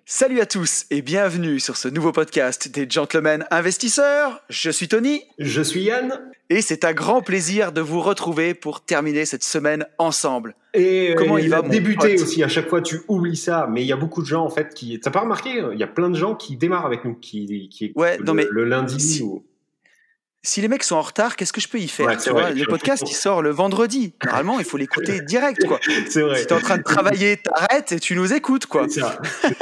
Salut à tous et bienvenue sur ce nouveau podcast des Gentlemen Investisseurs. Je suis Tony. Je suis Yann. Et c'est un grand plaisir de vous retrouver pour terminer cette semaine ensemble. Et comment il va, mon débuter pote aussi, à chaque fois tu oublies ça, mais il y a beaucoup de gens en fait qui... T'as pas remarqué, il y a plein de gens qui démarrent avec nous, qui Ouais, non, mais le lundi si, ou... si les mecs sont en retard, qu'est-ce que je peux y faire? Ouais, Tu c'est vois, vrai, le podcast il sort le vendredi. Normalement, il faut l'écouter direct, quoi. C'est vrai. Si t'es en train de travailler, t'arrêtes et tu nous écoutes, quoi. C'est ça.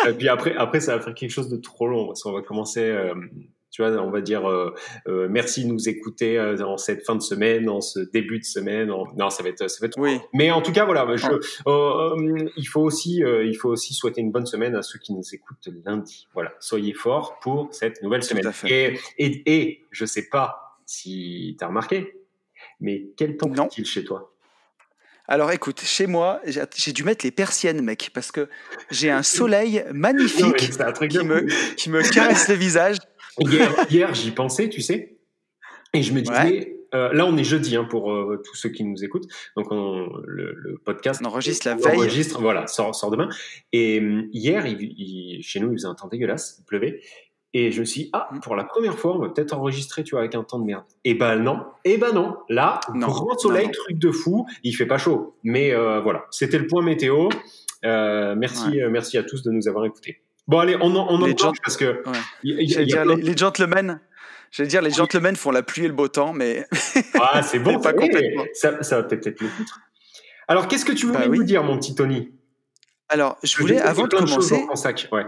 Et puis après, ça va faire quelque chose de trop long, parce qu'on va commencer... tu vois, on va dire merci de nous écouter en cette fin de semaine, en ce début de semaine. Non, ça va être Oui. Mais en tout cas, voilà, il faut aussi souhaiter une bonne semaine à ceux qui nous écoutent lundi. Voilà, soyez forts pour cette nouvelle Tout semaine. à fait. Et je sais pas si t'as remarqué, mais quel temps Non. fait-il chez toi? Alors écoute, chez moi, j'ai dû mettre les persiennes, mec, parce que j'ai un soleil Non, mais magnifique c'est un truc qui de fou. qui me caresse le visage. Hier, j'y pensais, tu sais, et je me disais, Ouais. là on est jeudi pour tous ceux qui nous écoutent, donc le podcast On enregistre la veille. voilà, sort demain. Et hier, chez nous, il faisait un temps dégueulasse, il pleuvait, et je me suis dit, pour la première fois, on va peut-être enregistrer, tu vois, avec un temps de merde. Et ben non, là, Non, grand soleil, non. truc de fou, il fait pas chaud, mais voilà, c'était le point météo. Merci à tous de nous avoir écoutés. Bon allez, on en parle parce que les gentlemen. J'allais dire, les gentlemen font la pluie et le beau temps, mais ah, c'est bon, pas complètement. ça va peut-être le foutre. Alors, qu'est-ce que tu voulais nous dire, mon petit Tony? Alors, je voulais, avant de commencer, dans ton sac, ouais.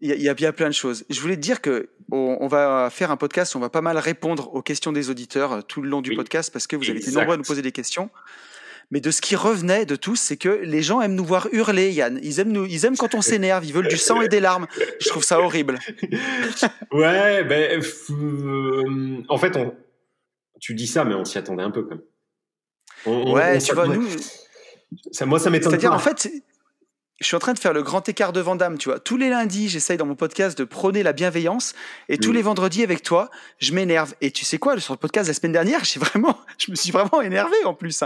Il y a plein de choses. Je voulais te dire que on va faire un podcast, on va pas mal répondre aux questions des auditeurs tout le long du podcast parce que vous avez été nombreux à nous poser des questions. Mais de ce qui revenait de tous, c'est que les gens aiment nous voir hurler, Yann. Ils aiment quand on s'énerve, ils veulent du sang et des larmes. Je trouve ça horrible. Ouais, en fait, tu dis ça, mais on s'y attendait un peu quand même. Tu vois, nous... Moi, ça m'étonne pas. C'est-à-dire, en fait... Je suis en train de faire le grand écart de Van Damme, tu vois. Tous les lundis, j'essaye dans mon podcast de prôner la bienveillance, et tous les vendredis avec toi, je m'énerve. Et tu sais quoi, sur le podcast de la semaine dernière, je me suis vraiment énervé en plus,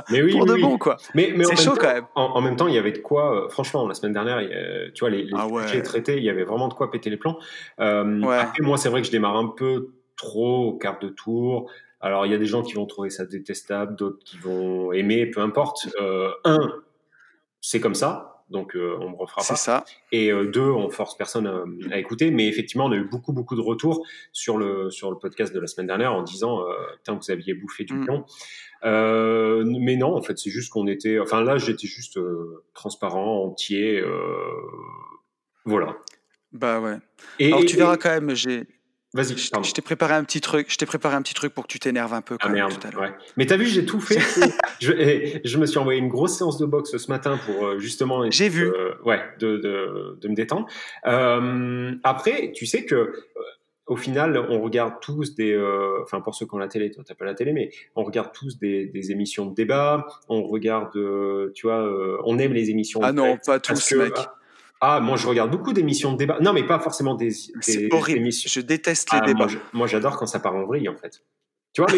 bon, quoi. Mais c'est chaud quand même. En même temps, il y avait de quoi. Franchement, la semaine dernière, tu vois, les sujets traités, il y avait vraiment de quoi péter les plombs. Après, moi, c'est vrai que je démarre un peu trop au quart de tour. Alors, il y a des gens qui vont trouver ça détestable, d'autres qui vont aimer, peu importe. C'est comme ça. Donc on me refera pas. C'est ça. Et deux, on force personne à écouter. Mais effectivement, on a eu beaucoup de retours sur le podcast de la semaine dernière en disant vous aviez bouffé du plomb. Mais non, en fait, c'est juste qu'on était. Enfin là, j'étais juste transparent, entier. Voilà. Bah ouais. Alors tu verras quand même. Vas-y, je t'ai préparé un petit truc. Je t'ai préparé un petit truc pour que tu t'énerves un peu. Tout à l'heure. Ouais. Mais t'as vu, j'ai tout fait. je me suis envoyé une grosse séance de boxe ce matin pour justement. J'ai vu. De me détendre. Après, tu sais que au final, on regarde tous enfin pour ceux qui ont la télé, toi t'as pas la télé, mais on regarde tous des émissions de débat. On regarde, tu vois, on aime les émissions. Ah non, pas tous, mec. Moi, je regarde beaucoup d'émissions de débat. Non, mais pas forcément c'est horrible. émissions. Je déteste les débats. Moi, j'adore quand ça part en vrille, en fait. Tu vois,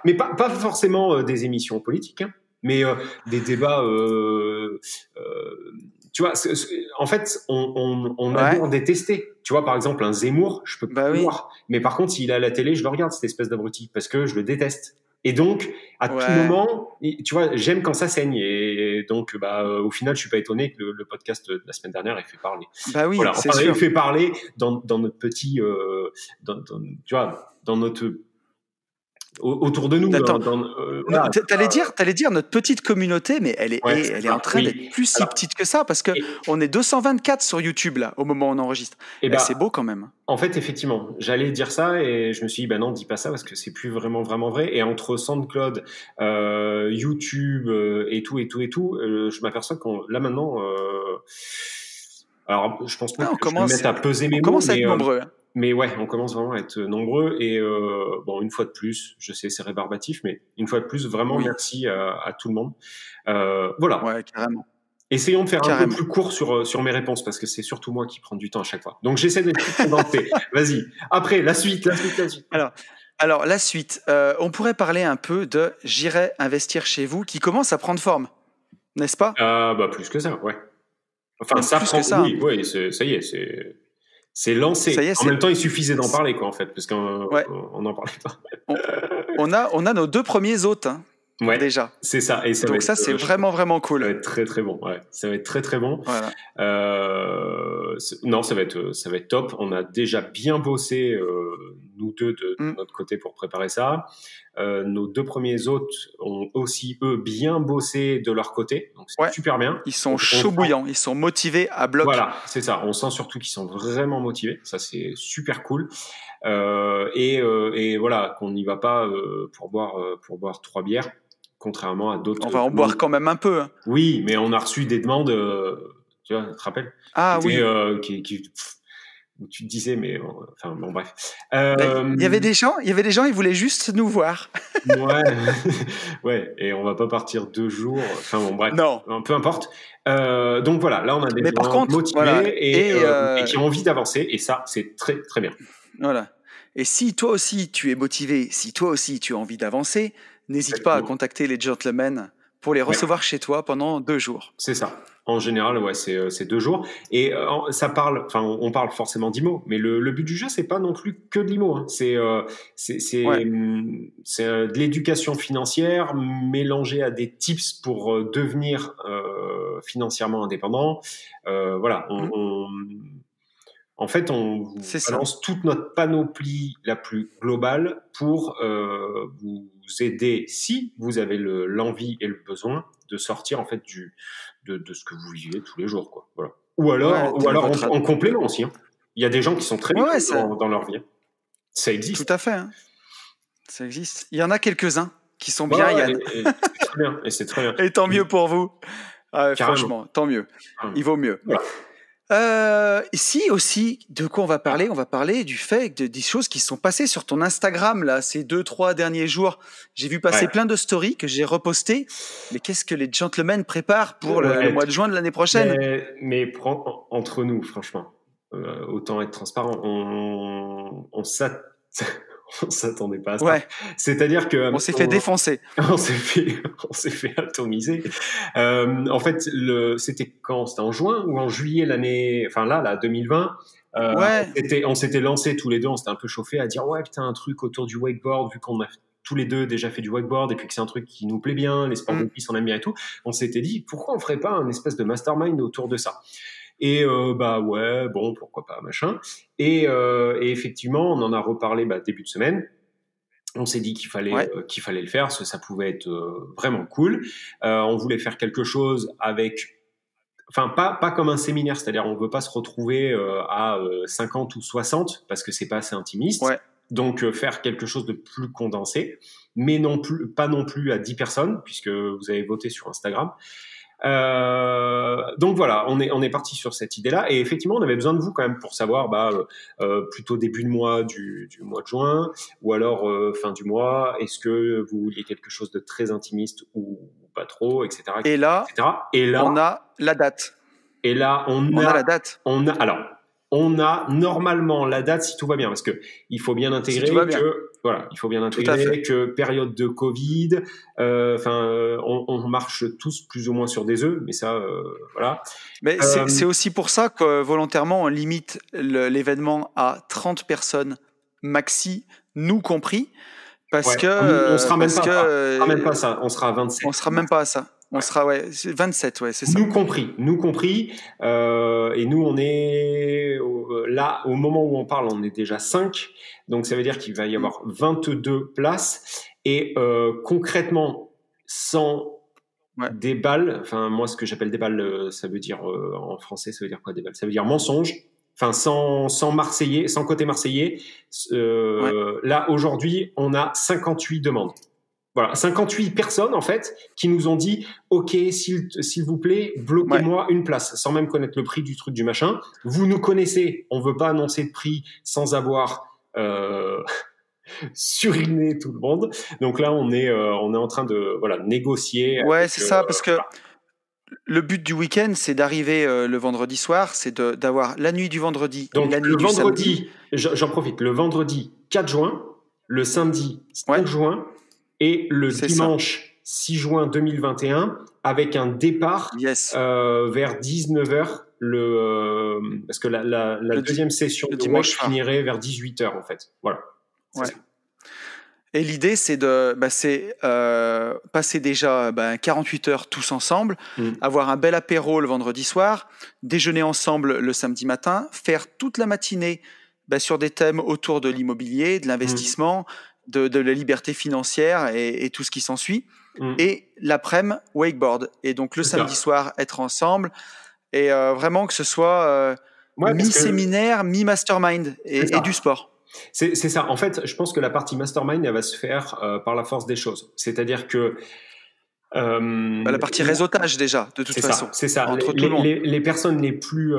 mais pas forcément des émissions politiques, hein, mais des débats. Tu vois, en fait, on adore détester. Tu vois, par exemple, un Zemmour, je peux pas le voir. Mais par contre, s'il est à la télé, je le regarde, cette espèce d'abruti, parce que je le déteste. Et donc, à tout moment, tu vois, j'aime quand ça saigne. Et donc, au final, je suis pas étonné que le podcast de la semaine dernière ait fait parler. Bah oui, voilà, c'est sûr. Il fait parler dans notre petit, tu vois, dans notre autour de nous. T'allais dire notre petite communauté, mais elle est en train d'être plus si petite que ça, parce que on est 224 sur YouTube là au moment où on enregistre. Et c'est beau quand même. En fait, effectivement, j'allais dire ça et je me suis dit non, dis pas ça parce que c'est plus vraiment vrai. Et entre SoundCloud, YouTube et tout, je m'aperçois qu'on là maintenant. Alors, je pense pas que je vais me mettre à peser mes mots. On commence à être nombreux. Mais ouais, on commence vraiment à être nombreux et une fois de plus, je sais c'est rébarbatif, mais une fois de plus, vraiment merci à tout le monde. Voilà. Ouais, carrément. Essayons de faire un peu plus court sur mes réponses parce que c'est surtout moi qui prends du temps à chaque fois. Donc j'essaie d'être plus condensé. Vas-y. Après, la suite. Alors la suite, on pourrait parler un peu de J'irai investir chez vous qui commence à prendre forme, n'est-ce pas? Plus que ça, ouais. Enfin, ça prend. Ça, oui, ça y est, c'est lancé. Ça y est, en même temps, il suffisait d'en parler, quoi, en fait, parce qu'on n'en parlait pas. On a nos 2 premiers hôtes. Hein. Ouais, déjà. C'est ça. Et donc ça, c'est vraiment, vraiment cool. Ça va être très, très bon. Ouais, ça va être très, très bon. Voilà. Non, ça va être top. On a déjà bien bossé, nous deux, de notre côté pour préparer ça. Nos 2 premiers hôtes ont aussi, eux, bien bossé de leur côté. Donc, c'est super bien. Ils sont chauds bouillants. Ils sont motivés à bloc. Voilà, c'est ça. On sent surtout qu'ils sont vraiment motivés. Ça, c'est super cool. Et voilà, qu'on n'y va pas pour boire 3 bières. Contrairement à d'autres. On va en boire quand même un peu. Hein. Oui, mais on a reçu des demandes, tu vois, tu te rappelles ? Ah oui. Où tu te disais, mais enfin bon, bref. Il y avait des gens, ils voulaient juste nous voir. Ouais, et on va pas partir 2 jours. Enfin bon, bref. Non. Peu importe. Donc voilà, là on a des gens motivés et qui ont envie d'avancer, et ça, c'est très très bien. Voilà. Et si toi aussi tu es motivé, si toi aussi tu as envie d'avancer, n'hésite pas à contacter les gentlemen pour les recevoir chez toi pendant 2 jours. C'est ça. En général, ouais, c'est 2 jours. Et ça parle, enfin, on parle forcément d'IMO, mais le but du jeu, c'est pas non plus que de l'IMO. Hein. C'est de l'éducation financière mélangée à des tips pour devenir financièrement indépendant. Voilà. En fait, on vous balance toute notre panoplie la plus globale pour vous aider, si vous avez l'envie et le besoin, de sortir en fait de ce que vous vivez tous les jours, quoi. Voilà. Ou alors en complément aussi. Hein. Il y a des gens qui sont très bien dans leur vie. Ça existe. Tout à fait. Hein. Ça existe. Il y en a quelques-uns qui sont bien, Yann. Et c'est très bien. Et tant mieux pour vous. Franchement, tant mieux. Il vaut mieux. Voilà. Ici aussi, de quoi on va parler ? On va parler du fait des choses qui sont passées sur ton Instagram là, ces 2-3 derniers jours. J'ai vu passer plein de stories que j'ai repostées. Mais qu'est-ce que les gentlemen préparent pour le mois de juin de l'année prochaine ? Mais entre nous, franchement, autant être transparent, on s'attendait pas à ça. Ouais. C'est-à-dire que on s'est fait défoncer. On s'est fait atomiser. En fait, c'était quand ? C'était en juin ou en juillet l'année, enfin là 2020. On s'était lancé tous les deux, on s'était un peu chauffé à dire ouais putain, un truc autour du wakeboard, vu qu'on a tous les deux déjà fait du wakeboard et puis que c'est un truc qui nous plaît bien, les sports de piste on aime bien et tout. On s'était dit pourquoi on ferait pas un espèce de mastermind autour de ça. Et ouais, bon, pourquoi pas, machin. Et effectivement, on en a reparlé début de semaine. On s'est dit qu'il fallait le faire, ça pouvait être vraiment cool. On voulait faire quelque chose avec, enfin pas comme un séminaire, c'est-à-dire on veut pas se retrouver à 50 ou 60 parce que c'est pas assez intimiste. Ouais. Donc faire quelque chose de plus condensé, mais pas non plus à 10 personnes puisque vous avez voté sur Instagram. Donc voilà, on est parti sur cette idée-là et effectivement on avait besoin de vous quand même pour savoir plutôt début de mois du mois de juin ou alors fin du mois, est-ce que vous vouliez quelque chose de très intimiste ou pas trop, etc. Et là, on a la date. Et là on a la date. On a normalement la date si tout va bien, parce que il faut bien intégrer que période de Covid, on marche tous plus ou moins sur des œufs, mais ça, voilà. Mais c'est aussi pour ça que volontairement on limite l'événement à 30 personnes maxi, nous compris, parce que on sera même pas ça, on sera à 27. On sera même pas à ça. On sera 27, c'est ça. Nous compris. Et nous, on est là, au moment où on parle, on est déjà 5. Donc, ça veut dire qu'il va y avoir 22 places. Et concrètement, sans des balles, enfin, moi, ce que j'appelle des balles, ça veut dire, en français, ça veut dire quoi des balles ? Ça veut dire mensonge. Enfin, sans Marseillais, sans côté Marseillais. Là, aujourd'hui, on a 58 demandes. Voilà, 58 personnes, en fait, qui nous ont dit « Ok, s'il vous plaît, bloquez-moi une place, sans même connaître le prix du truc, du machin. Vous nous connaissez, on veut pas annoncer de prix sans avoir suriné tout le monde. » Donc là, on est en train de négocier. Ouais, c'est ça, parce que le but du week-end, c'est d'arriver le vendredi soir, c'est d'avoir la nuit du vendredi, donc, la nuit du samedi. J'en profite, le vendredi 4 juin, le samedi 5 juin, et le dimanche 6 juin 2021, avec un départ vers 19h parce que la deuxième session de WEC finirait vers 18h en fait. Voilà. Ouais. Et l'idée, c'est de passer déjà 48 heures tous ensemble, avoir un bel apéro le vendredi soir, déjeuner ensemble le samedi matin, faire toute la matinée sur des thèmes autour de l'immobilier, de l'investissement, de la liberté financière et tout ce qui s'ensuit. Et l'après-midi, wakeboard. Et donc le samedi soir, être ensemble et vraiment que ce soit mi-séminaire, mi-mastermind et du sport. C'est ça. En fait, je pense que la partie mastermind, elle va se faire par la force des choses. C'est-à-dire que la partie réseautage déjà, de toute façon. C'est ça. Entre tout le monde. Les personnes les plus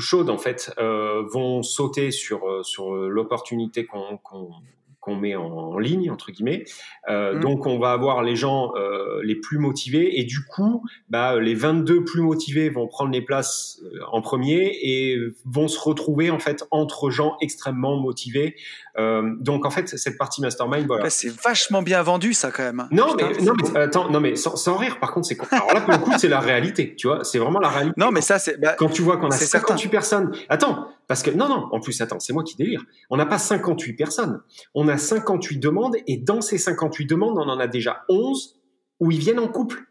chaudes en fait vont sauter sur l'opportunité qu'on met en ligne entre guillemets. Donc on va avoir les gens les plus motivés et du coup les 22 plus motivés vont prendre les places en premier et vont se retrouver en fait entre gens extrêmement motivés. Donc en fait cette partie mastermind, voilà. C'est vachement bien vendu ça quand même. Non mais sans rire, par contre alors là pour le coup c'est la réalité, tu vois, c'est vraiment la réalité. Non mais ça c'est quand tu vois qu'on a 58 personnes. Attends, parce que non en plus attends, c'est moi qui délire. On n'a pas 58 personnes. On a 58 demandes et dans ces 58 demandes, on en a déjà 11 où ils viennent en couple.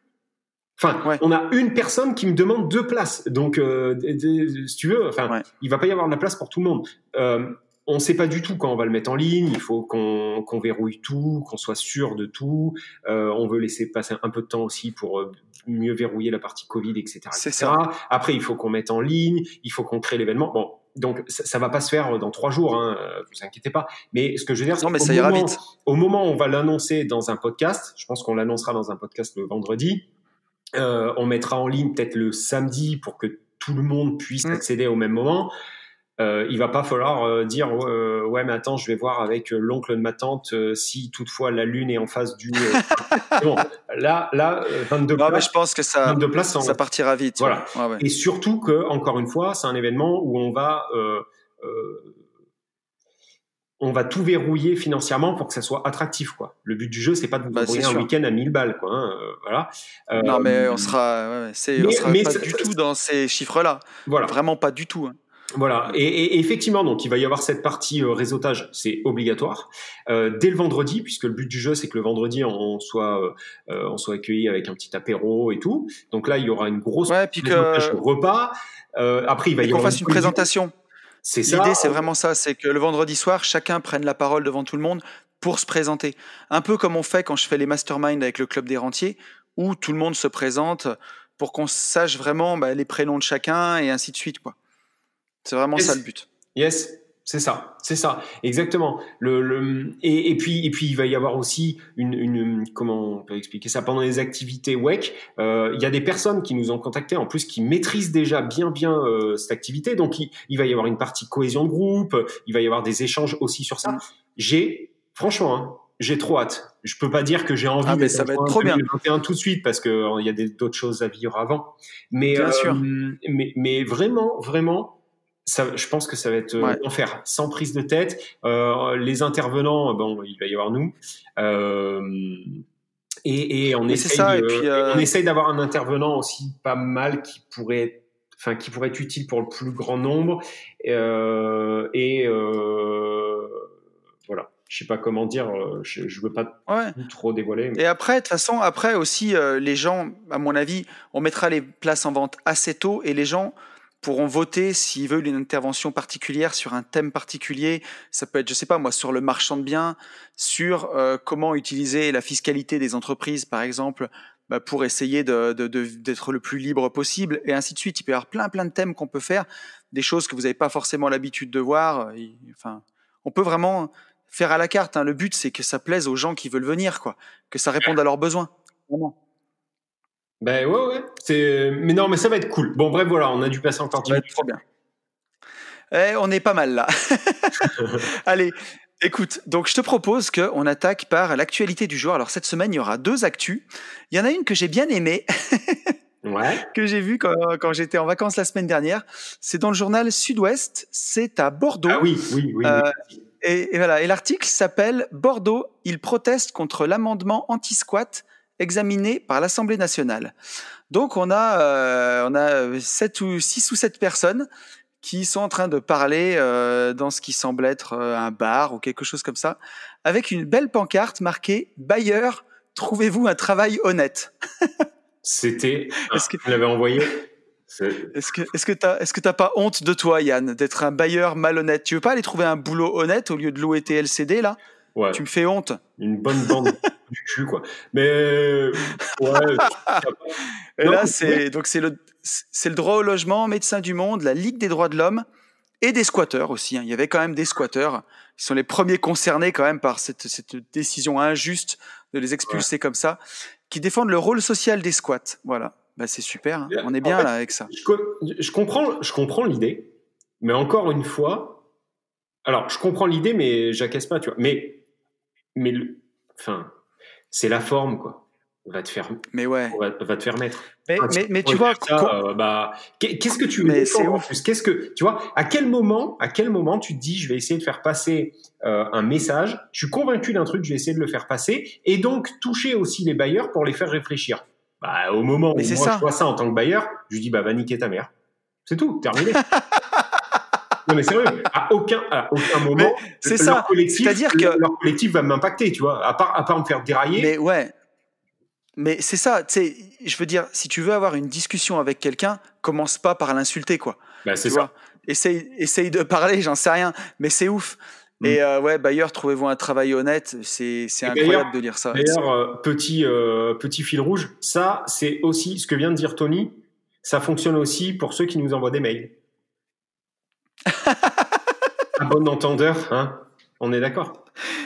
Enfin, on a une personne qui me demande 2 places. Donc, si tu veux, il va pas y avoir de la place pour tout le monde. On ne sait pas du tout quand on va le mettre en ligne. Il faut qu'on verrouille tout, qu'on soit sûr de tout. On veut laisser passer un peu de temps aussi pour mieux verrouiller la partie Covid, etc. C'est ça. Après, il faut qu'on mette en ligne. Il faut qu'on crée l'événement. Bon, donc ça va pas se faire dans 3 jours. Vous inquiétez pas. Mais ce que je veux dire, c'est au moment où on va l'annoncer dans un podcast, je pense qu'on l'annoncera dans un podcast le vendredi. On mettra en ligne peut-être le samedi pour que tout le monde puisse accéder au même moment. Il va pas falloir dire ouais mais attends, je vais voir avec l'oncle de ma tante si toutefois la lune est en face du bon là 22 places. Mais je pense que ça partira vite. Voilà. Ouais. Et surtout que encore une fois, c'est un événement où on va tout verrouiller financièrement pour que ça soit attractif, quoi. Le but du jeu, c'est pas de vous envoyer un week-end à 1000 balles, quoi. Voilà. Non, mais on sera pas du tout dans ces chiffres-là. Voilà. Vraiment pas du tout. Voilà. Et effectivement, donc, il va y avoir cette partie réseautage, c'est obligatoire. Dès le vendredi, puisque le but du jeu, c'est que le vendredi, on soit accueilli avec un petit apéro et tout. Donc là, il y aura une grosse réseautage au repas. Après, il va y avoir qu'on fasse une présentation. C'est ça. L'idée, c'est vraiment ça, c'est que le vendredi soir, chacun prenne la parole devant tout le monde pour se présenter. Un peu comme on fait quand je fais les masterminds avec le club des rentiers, où tout le monde se présente pour qu'on sache vraiment les prénoms de chacun et ainsi de suite, quoi. C'est vraiment ça le but. Yes. C'est ça, exactement. Et puis il va y avoir aussi comment on peut expliquer ça, pendant les activités WEC, il y a des personnes qui nous ont contactés en plus qui maîtrisent déjà bien cette activité, donc il va y avoir une partie cohésion de groupe, il va y avoir des échanges aussi sur ça. Franchement, j'ai trop hâte. Je peux pas dire que j'ai envie d'être ça va être trop bien tout de suite parce que il y a d'autres choses à vivre avant. Mais bien sûr. Mais vraiment. Ça, je pense que ça va être l'enfer, sans prise de tête. Les intervenants, il va y avoir nous. Et on essaye d'avoir un intervenant aussi pas mal qui pourrait être utile pour le plus grand nombre. Voilà. Je sais pas comment dire, je veux pas trop dévoiler. Mais... Et après, de toute façon, aussi, les gens, à mon avis, on mettra les places en vente assez tôt et les gens pourront voter s'ils veulent une intervention particulière sur un thème particulier. Ça peut être, je sais pas moi, sur le marchand de biens, sur comment utiliser la fiscalité des entreprises, par exemple, pour essayer d'être le plus libre possible, et ainsi de suite. Il peut y avoir plein de thèmes qu'on peut faire, des choses que vous n'avez pas forcément l'habitude de voir. On peut vraiment faire à la carte. Le but, c'est que ça plaise aux gens qui veulent venir, quoi, que ça réponde à leurs besoins. Vraiment. Ben ouais. Mais non, mais ça va être cool. Bon, bref, voilà, on a dû passer encore 10 minutes. Ça va être trop bien. On est pas mal là. Allez, écoute, donc je te propose qu'on attaque par l'actualité du jour. Alors cette semaine, il y aura 2 actus. Il y en a une que j'ai bien aimée, que j'ai vue quand j'étais en vacances la semaine dernière. C'est dans le journal Sud-Ouest, c'est à Bordeaux. Ah oui. Et voilà, et l'article s'appelle « Bordeaux, ils protestent contre l'amendement anti-squat ». examiné par l'Assemblée nationale. Donc on a 6 ou 7 personnes qui sont en train de parler dans ce qui semble être un bar ou quelque chose comme ça, avec une belle pancarte marquée « Bailleur, trouvez-vous un travail honnête ?» C'était... Tu l'avais envoyé. Est-ce que t'as pas honte de toi, Yann, d'être un bailleur malhonnête? Tu veux pas aller trouver un boulot honnête au lieu de louer tes LCD, là? Ouais. Tu me fais honte. Une bonne bande du cul, quoi. Mais... Ouais. Et là, c'est le droit au logement, Médecins du Monde, la Ligue des droits de l'homme et des squatteurs aussi. Hein. Il y avait quand même des squatteurs. Ils sont les premiers concernés quand même par cette décision injuste de les expulser comme ça, qui défendent le rôle social des squats. Voilà. Bah, c'est super, hein. On est bien là avec ça. Je comprends l'idée, mais encore une fois, alors je comprends l'idée, mais j'acquiesce pas, tu vois. Mais c'est la forme, quoi. Va te faire. Mais ouais. Va te faire mettre. Mais tu vois, qu'est-ce que tu veux défendre en plus? Qu'est-ce que tu vois? À quel moment tu te dis, je vais essayer de faire passer un message. Je suis convaincu d'un truc, je vais essayer de le faire passer, et donc toucher aussi les bailleurs pour les faire réfléchir. Bah, au moment où moi je vois ça en tant que bailleur, je lui dis va niquer ta mère. C'est tout, terminé. Non mais sérieux, à aucun moment leur collectif va m'impacter, tu vois, à part me faire dérailler. Mais ouais. Mais c'est ça, tu sais, je veux dire, si tu veux avoir une discussion avec quelqu'un, commence pas par l'insulter, quoi. Bah, c'est ça. Essaye de parler, j'en sais rien, mais c'est ouf. Et bailleur, trouvez-vous un travail honnête, c'est incroyable de lire ça. D'ailleurs, petit fil rouge, ça, c'est aussi ce que vient de dire Tony, ça fonctionne aussi pour ceux qui nous envoient des mails. À bon entendeur, hein, on est d'accord.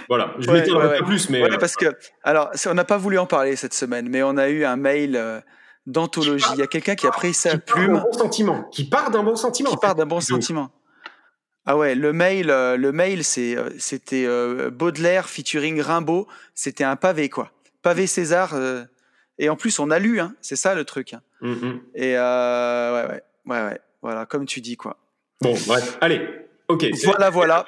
Voilà, je m'étendrai pas plus, mais... parce que, alors, on n'a pas voulu en parler cette semaine, mais on a eu un mail d'anthologie. Il y a quelqu'un qui a pris sa plume... Qui part d'un bon sentiment. Ah ouais, le mail, c'était Baudelaire featuring Rimbaud. C'était un pavé, quoi. Pavé César. Et en plus, on a lu, hein. C'est ça le truc. Hein. Mm-hmm. Et ouais. Voilà, comme tu dis, quoi. Bon, bref, allez. Ok. Voilà.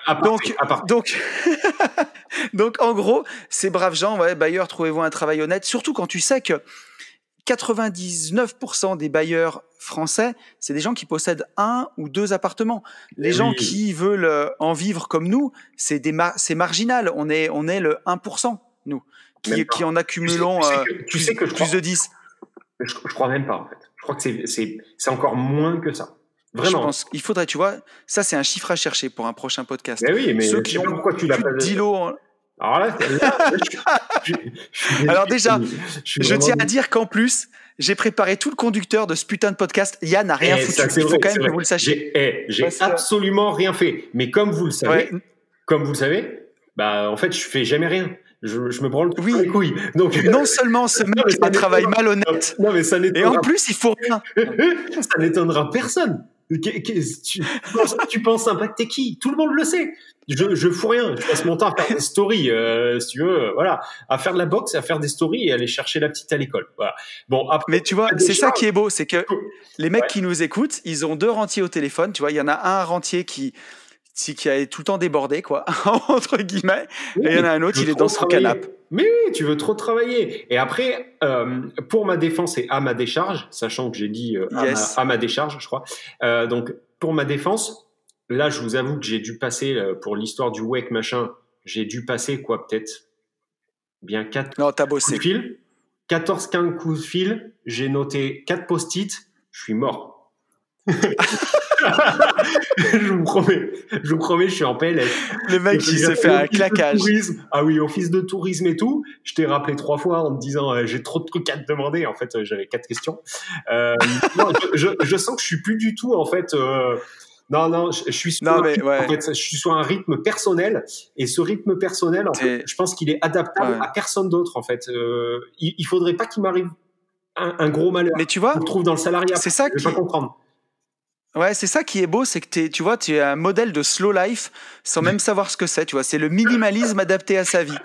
Donc, en gros, ces braves gens, bailleurs, trouvez-vous un travail honnête. Surtout quand tu sais que 99% des bailleurs français, c'est des gens qui possèdent 1 ou 2 appartements. Les gens qui veulent en vivre comme nous, c'est marginal. On est le 1%, nous, qui en accumulons plus de 10. Je crois même pas, en fait. Je crois que c'est encore moins que ça. Vraiment. Je pense qu'il faudrait, tu vois, ça c'est un chiffre à chercher pour un prochain podcast. Mais oui, mais ceux qui ont pourquoi tu l'as pas plus de 10 lots. Alors là, alors déjà, je tiens à dire qu'en plus, j'ai préparé tout le conducteur de ce putain de podcast. Yann n'a rien foutu. Il faut quand même que vous le sachiez. J'ai absolument rien fait. Mais comme vous le savez, bah en fait, je fais jamais rien. Je me branle les couilles. Donc non seulement ce mec a un travail malhonnête, non, mais ça et en plus il faut rien. Ça n'étonnera personne. Tu penses impacter qui? Tout le monde le sait. Je fous rien. Je passe mon temps à faire des stories, si tu veux, voilà, à faire de la boxe, à faire des stories et aller chercher la petite à l'école. Voilà. Bon, après, mais tu vois, c'est ça qui est beau, c'est que les mecs qui nous écoutent, ils ont 2 rentiers au téléphone. Tu vois, il y en a un rentier qui a tout le temps débordé, quoi, entre guillemets, et il y en a un autre, il est dans son canapé. Mais oui, tu veux trop travailler. Et après, pour ma défense et à ma décharge, sachant que j'ai dit à ma décharge, je crois. Donc, pour ma défense, là, je vous avoue que j'ai dû passer, pour l'histoire du WEC, machin, j'ai dû passer, quoi, peut-être bien 4 coups de fil. 14-15 coups de fil. J'ai noté 4 post-it. Je suis mort. Je vous promets, je suis en PLS. Le mec qui se fait un claquage. Ah oui, office de tourisme et tout. Je t'ai rappelé 3 fois en te disant j'ai trop de trucs à te demander. En fait, j'avais 4 questions. Non, je sens que je suis plus du tout en fait. Non, je suis sur en fait, je suis sur un rythme personnel et ce rythme personnel, en fait, je pense qu'il est adaptable à personne d'autre. En fait, il faudrait pas qu'il m'arrive un gros malheur. Mais tu vois, je me trouve dans le salariat. C'est ça je vais pas comprendre. Ouais, c'est ça qui est beau, c'est que tu vois, tu es un modèle de slow life sans même savoir ce que c'est, tu vois. C'est le minimalisme adapté à sa vie.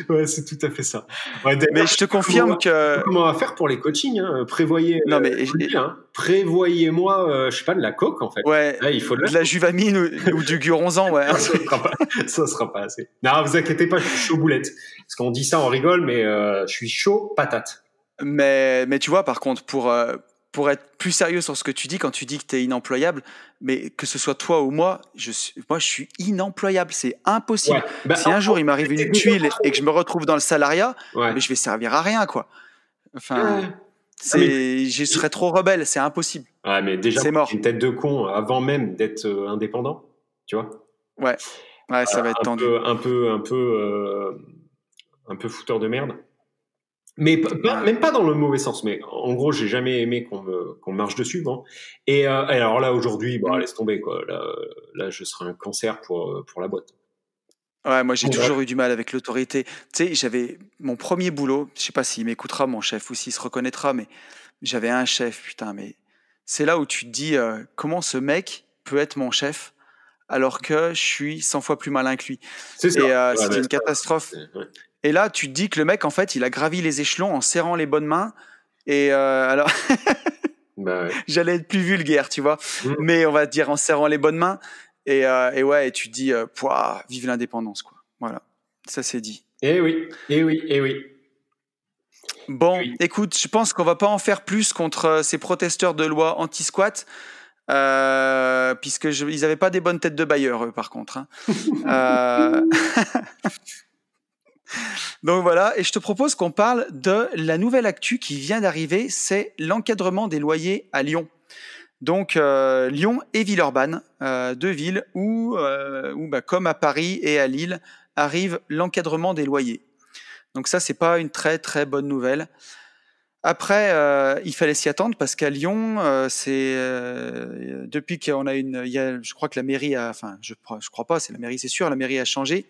Ouais, c'est tout à fait ça. Ouais, mais je te confirme que... Comment on va faire pour les coachings, hein. Prévoyez, non, mais, prévoyez-moi, je sais pas, de la coke, en fait. Ouais, là, il faut de la juvamine ou du guronzan, ouais. Ça sera pas assez. Non, vous inquiétez pas, je suis chaud boulette. Parce qu'on dit ça, on rigole, mais je suis chaud patate. Mais tu vois, par contre, pour être plus sérieux sur ce que tu dis, quand tu dis que tu es inemployable, mais que ce soit toi ou moi, je suis inemployable. C'est impossible. Ouais. Bah, si un jour il m'arrive une tuile et que je me retrouve dans le salariat, mais je vais servir à rien, quoi. Enfin, je serais trop rebelle, c'est impossible. Ouais, mais déjà, c'est mort. Une tête de con avant même d'être indépendant, tu vois. Ouais, ça va être tendu. Un peu fouteur de merde. Mais même pas dans le mauvais sens, mais en gros, j'ai jamais aimé qu'on marche dessus, bon. Et alors là, aujourd'hui, laisse tomber, quoi. Là, je serais un cancer pour la boîte. Ouais, moi, j'ai toujours eu du mal avec l'autorité. Tu sais, j'avais mon premier boulot, je sais pas s'il m'écoutera, mon chef, ou s'il se reconnaîtra, mais j'avais un chef, putain, mais c'est là où tu te dis, comment ce mec peut être mon chef alors que je suis 100 fois plus malin que lui. C'était une catastrophe. Ouais. Et là, tu te dis que le mec, en fait, il a gravi les échelons en serrant les bonnes mains. Et alors, j'allais être plus vulgaire, tu vois. Mais on va dire en serrant les bonnes mains. Et tu te dis, vive l'indépendance, quoi. Voilà, ça c'est dit. Eh oui. Bon, écoute, je pense qu'on va pas en faire plus contre ces protesteurs de loi anti-squat. Puisque ils n'avaient pas des bonnes têtes de bailleurs, eux, par contre. Hein. Donc voilà, et je te propose qu'on parle de la nouvelle actu qui vient d'arriver, c'est l'encadrement des loyers à Lyon. Donc Lyon et Villeurbanne, deux villes où comme à Paris et à Lille, arrive l'encadrement des loyers. Donc ça, c'est pas une très très bonne nouvelle. Après, il fallait s'y attendre parce qu'à Lyon, depuis qu'on a je crois que la mairie je crois pas, c'est la mairie, c'est sûr, la mairie a changé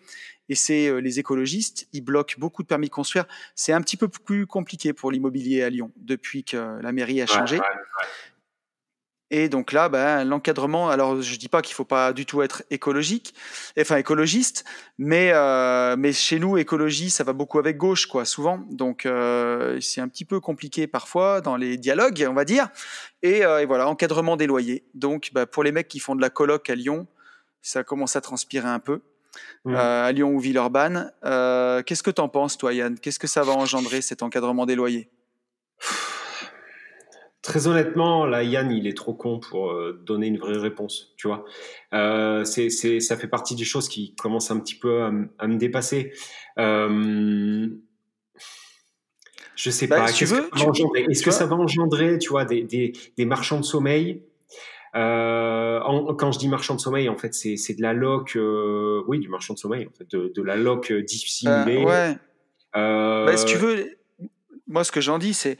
et c'est les écologistes, ils bloquent beaucoup de permis de construire. C'est un petit peu plus compliqué pour l'immobilier à Lyon depuis que la mairie a changé. Ouais. Et donc là, l'encadrement, alors je dis pas qu'il faut pas du tout être écologiste, mais chez nous, écologie, ça va beaucoup avec gauche, quoi, souvent. Donc c'est un petit peu compliqué parfois dans les dialogues, on va dire. Et voilà, encadrement des loyers. Donc pour les mecs qui font de la coloc à Lyon, ça commence à transpirer un peu. À Lyon ou Villeurbanne. Qu'est-ce que t'en penses, toi, Yann ? Qu'est-ce que ça va engendrer, cet encadrement des loyers ? Très honnêtement, là, Yann, il est trop con pour donner une vraie réponse, tu vois. Ça fait partie des choses qui commencent un petit peu à me dépasser. Je sais pas. Est-ce que ça va engendrer, tu vois, des marchands de sommeil ? Quand je dis marchand de sommeil, en fait, c'est de la loc, du marchand de sommeil, en fait, de la loc dissimulée. Ouais. Si tu veux, moi, ce que j'en dis, c'est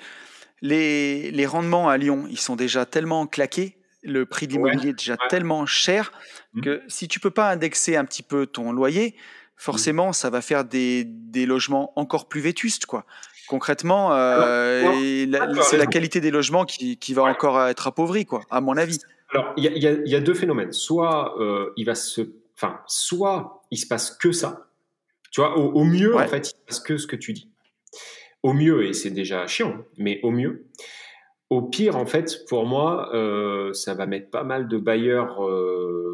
les rendements à Lyon, ils sont déjà tellement claqués, le prix de l'immobilier est déjà tellement cher que si tu peux pas indexer un petit peu ton loyer, forcément, ça va faire des logements encore plus vétustes, quoi. Concrètement, c'est la qualité des logements qui va encore être appauvrie, quoi, à mon avis. Alors, il y a deux phénomènes. Soit il se passe que ça. Tu vois, au mieux, en fait, il se passe que ce que tu dis. Au mieux, et c'est déjà chiant, mais au mieux. Au pire, en fait, pour moi, ça va mettre pas mal de bailleurs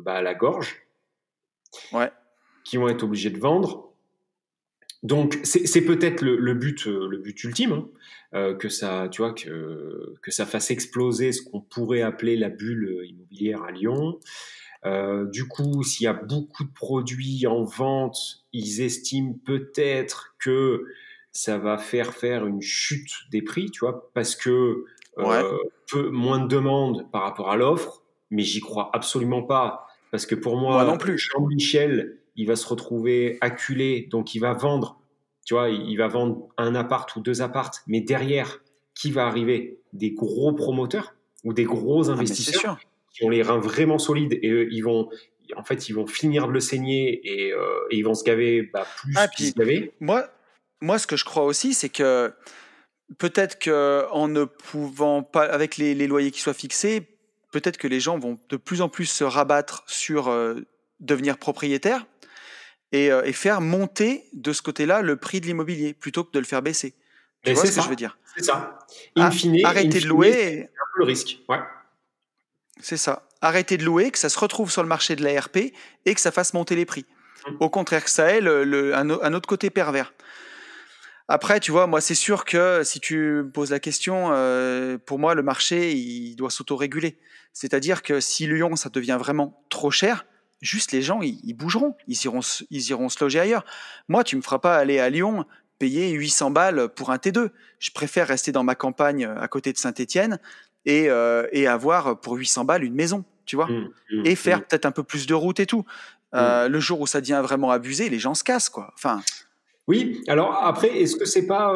à la gorge, qui vont être obligés de vendre. Donc, c'est peut-être le but ultime, que ça, tu vois, que ça fasse exploser ce qu'on pourrait appeler la bulle immobilière à Lyon. Du coup, s'il y a beaucoup de produits en vente, ils estiment peut-être que ça va faire une chute des prix, tu vois, parce que moins de demandes par rapport à l'offre, mais j'y crois absolument pas, parce que pour moi non plus. Jean-Michel, il va se retrouver acculé, donc il va vendre, tu vois, il va vendre un appart ou deux apparts, mais derrière, qui va arriver ? Des gros promoteurs ou des gros investisseurs qui ont les reins vraiment solides et ils vont finir de le saigner et ils vont se gaver plus qu'ils se gavaient. Moi, ce que je crois aussi, c'est que peut-être qu'en ne pouvant pas, avec les loyers qui soient fixés, peut-être que les gens vont de plus en plus se rabattre sur devenir propriétaire et faire monter de ce côté-là le prix de l'immobilier plutôt que de le faire baisser. Tu vois ce que je veux dire? C'est ça. Arrêter de louer. C'est un peu le risque. Ouais. C'est ça. Arrêter de louer, que ça se retrouve sur le marché de l'ARP et que ça fasse monter les prix. Au contraire que ça ait un autre côté pervers. Après, tu vois, moi, c'est sûr que si tu me poses la question, pour moi, le marché, il doit s'autoréguler. C'est-à-dire que si Lyon, ça devient vraiment trop cher, juste les gens, ils bougeront. Ils iront se loger ailleurs. Moi, tu me feras pas aller à Lyon payer 800 balles pour un T2. Je préfère rester dans ma campagne à côté de Saint-Étienne et avoir pour 800 balles une maison, tu vois, et faire peut-être un peu plus de route et tout. Le jour où ça devient vraiment abusé, les gens se cassent, quoi. Enfin. Oui. Alors après, est-ce que c'est pas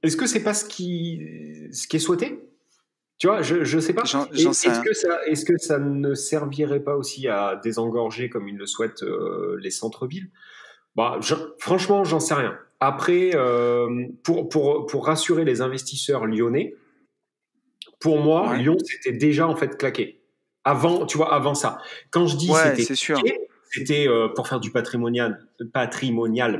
ce qui est souhaité? Tu vois, je sais pas. Est-ce que ça ne servirait pas aussi à désengorger comme ils le souhaitent les centres-villes? Bah, franchement, j'en sais rien. Après, pour rassurer les investisseurs lyonnais, pour moi, Lyon, c'était déjà en fait claqué. Avant ça. Quand je dis c'était claqué, c'était pour faire du patrimonial,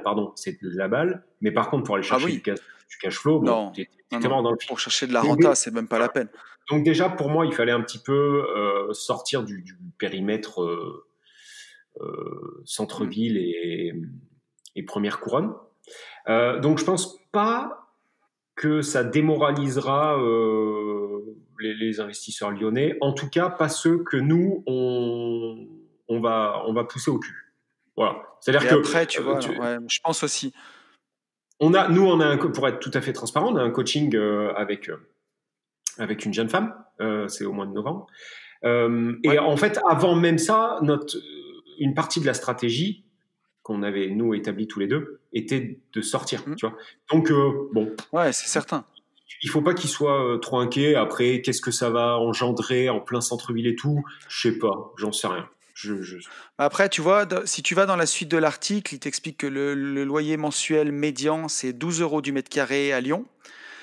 pardon, c'est de la balle. Mais par contre, pour aller chercher du cash flow, bon, t'es tellement dans le film. Pour chercher de la renta, c'est même pas la peine. Donc déjà, pour moi, il fallait un petit peu sortir du périmètre centre-ville et première couronne. Donc je pense pas que ça démoralisera les investisseurs lyonnais, en tout cas pas ceux que nous on va pousser au cul. Voilà. C'est-à-dire que après, tu vois, je pense aussi. Pour être tout à fait transparent, on a un coaching avec une jeune femme, c'est au mois de novembre. Et en fait, avant même ça, une partie de la stratégie qu'on avait, nous, établie tous les deux, était de sortir, tu vois. Donc, bon. Ouais, c'est certain. Il faut pas qu'il soit trop inquiet. Après, qu'est-ce que ça va engendrer en plein centre-ville et tout? Je sais pas, j'en sais rien. Après, tu vois, si tu vas dans la suite de l'article, il t'explique que le loyer mensuel médian, c'est 12 € du mètre carré à Lyon.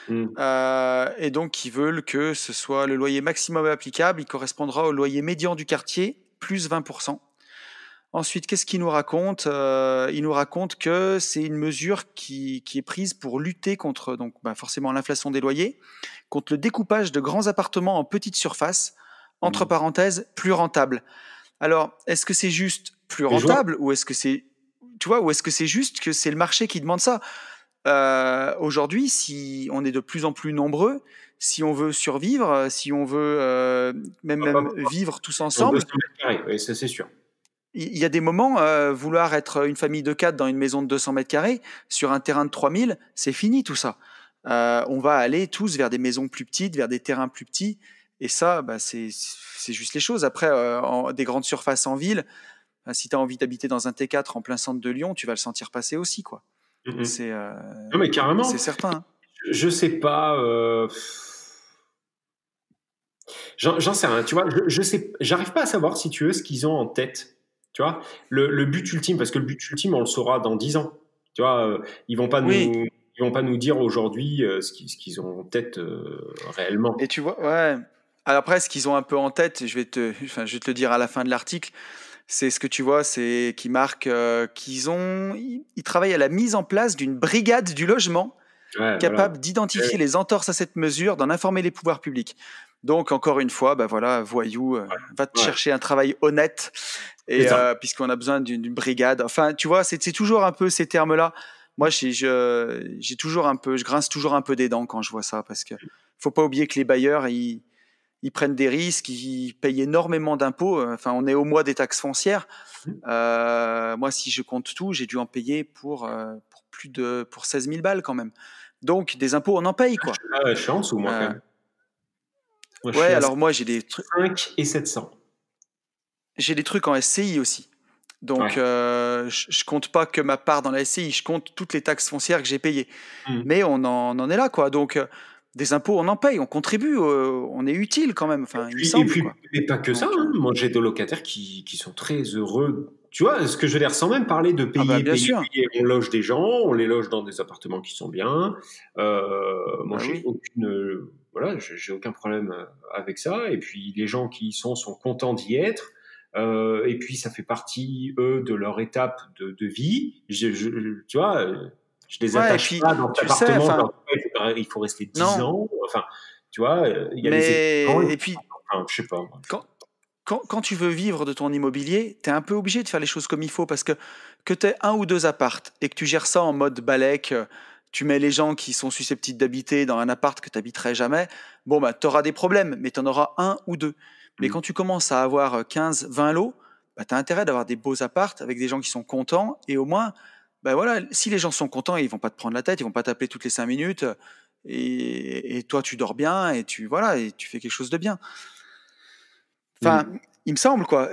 Et donc, ils veulent que ce soit le loyer maximum applicable. Il correspondra au loyer médian du quartier, plus 20%. Ensuite, qu'est-ce qu'il nous raconte? Il nous raconte que c'est une mesure qui est prise pour lutter contre forcément l'inflation des loyers, contre le découpage de grands appartements en petites surfaces, entre parenthèses, plus rentable. Alors, est-ce que c'est juste plus rentable ou est-ce que c'est, tu vois, ou est-ce que c'est juste que c'est le marché qui demande ça? Aujourd'hui, si on est de plus en plus nombreux, si on veut survivre, si on veut même vivre tous ensemble, oui, ça c'est sûr. Il y a des moments, vouloir être une famille de 4 dans une maison de 200 mètres carrés, sur un terrain de 3000, c'est fini tout ça. On va aller tous vers des maisons plus petites, vers des terrains plus petits, et ça, c'est juste les choses. Après, des grandes surfaces en ville, si tu as envie d'habiter dans un T4 en plein centre de Lyon, tu vas le sentir passer aussi, quoi. Non mais carrément. C'est certain. Hein. Je sais pas. J'en sais rien. Tu vois, j'arrive pas à savoir si tu veux ce qu'ils ont en tête. Tu vois, le but ultime, parce que le but ultime, on le saura dans 10 ans. Tu vois, ils vont pas nous dire aujourd'hui ce qu'ils ont en tête réellement. Et tu vois, ouais. Alors après, ce qu'ils ont un peu en tête, je vais te le dire à la fin de l'article. C'est ce que tu vois, c'est qui marque qu'ils travaillent à la mise en place d'une brigade du logement capable d'identifier les entorses à cette mesure, d'en informer les pouvoirs publics. Donc encore une fois, voyou, va te chercher un travail honnête, et puisqu'on a besoin d'une brigade. Enfin, tu vois, c'est toujours un peu ces termes-là. Moi, j'ai toujours je grince toujours un peu des dents quand je vois ça, parce que faut pas oublier que les bailleurs, ils prennent des risques, ils payent énormément d'impôts. Enfin, on est au mois des taxes foncières. Moi, si je compte tout, j'ai dû en payer pour 16 000 balles quand même. Donc, des impôts, on en paye, quoi. Je suis en dessous, moi, quand même. Moi, j'ai des trucs. 5 et 700. J'ai des trucs en SCI aussi. Donc, je compte pas que ma part dans la SCI, je compte toutes les taxes foncières que j'ai payées. Mais on en est là, quoi. Donc, des impôts, on en paye, on contribue, on est utile quand même. Enfin, il me semble, quoi. Mais pas que ça. Hein. Moi, j'ai des locataires qui sont très heureux. Tu vois, ce que je veux dire, sans même parler de payer, payer. On loge des gens, on les loge dans des appartements qui sont bien. Moi, j'ai voilà, j'ai aucun problème avec ça. Et puis les gens qui y sont contents d'y être. Et puis ça fait partie eux de leur étape de vie. Tu vois, je les attache pas dans cet appartement. Il faut rester 10 ans. Enfin, tu vois, il y a les étudiants. Et puis, enfin, je sais pas. Quand tu veux vivre de ton immobilier, tu es un peu obligé de faire les choses comme il faut parce que tu aies 1 ou 2 appartes et que tu gères ça en mode balèque, tu mets les gens qui sont susceptibles d'habiter dans un appart que tu n'habiterais jamais, bon, bah, tu auras des problèmes, mais tu en auras 1 ou 2. Mais quand tu commences à avoir 15, 20 lots, bah, tu as intérêt d'avoir des beaux appartes avec des gens qui sont contents et au moins, bah, voilà, si les gens sont contents, ils vont pas te prendre la tête, ils vont pas t'appeler toutes les 5 minutes et toi, tu dors bien et tu fais quelque chose de bien. Enfin, il me semble, quoi.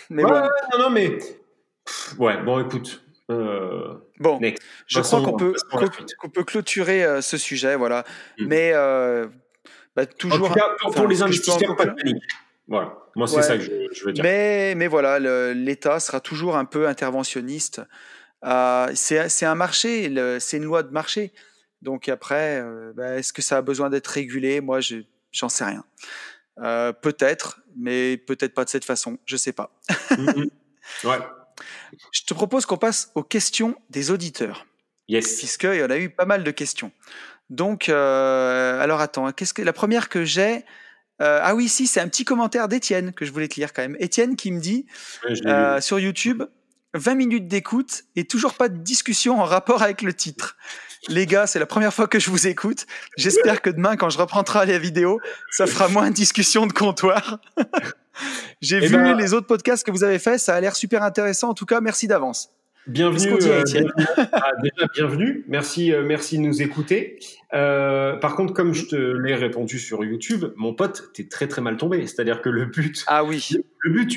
Mais bon. Non, mais... Ouais, bon, écoute. Bon, je crois qu'on peut clôturer ce sujet, voilà. Mais toujours... En tout cas, pour les investisseurs, pas de panique. Voilà, moi, c'est ça que je veux dire. Mais voilà, l'État sera toujours un peu interventionniste. C'est un marché, c'est une loi de marché. Donc après, est-ce que ça a besoin d'être régulé? Moi, j'en sais rien. Peut-être, mais peut-être pas de cette façon. Je sais pas. Ouais. Je te propose qu'on passe aux questions des auditeurs. Yes. Puisqu'il y en a eu pas mal de questions. Donc, alors attends, la première que j'ai... ah oui, si, c'est un petit commentaire d'Étienne que je voulais te lire quand même. Étienne qui me dit sur YouTube, 20 minutes d'écoute et toujours pas de discussion en rapport avec le titre. Les gars, c'est la première fois que je vous écoute. J'espère que demain, quand je reprendrai la vidéo, ça fera moins de discussion de comptoir. J'ai vu les autres podcasts que vous avez faits, ça a l'air super intéressant. En tout cas, merci d'avance. Bienvenue, Étienne. Déjà, bienvenue. Merci de nous écouter. Par contre, comme je te l'ai répondu sur YouTube, mon pote, t'es très très mal tombé. C'est-à-dire que le but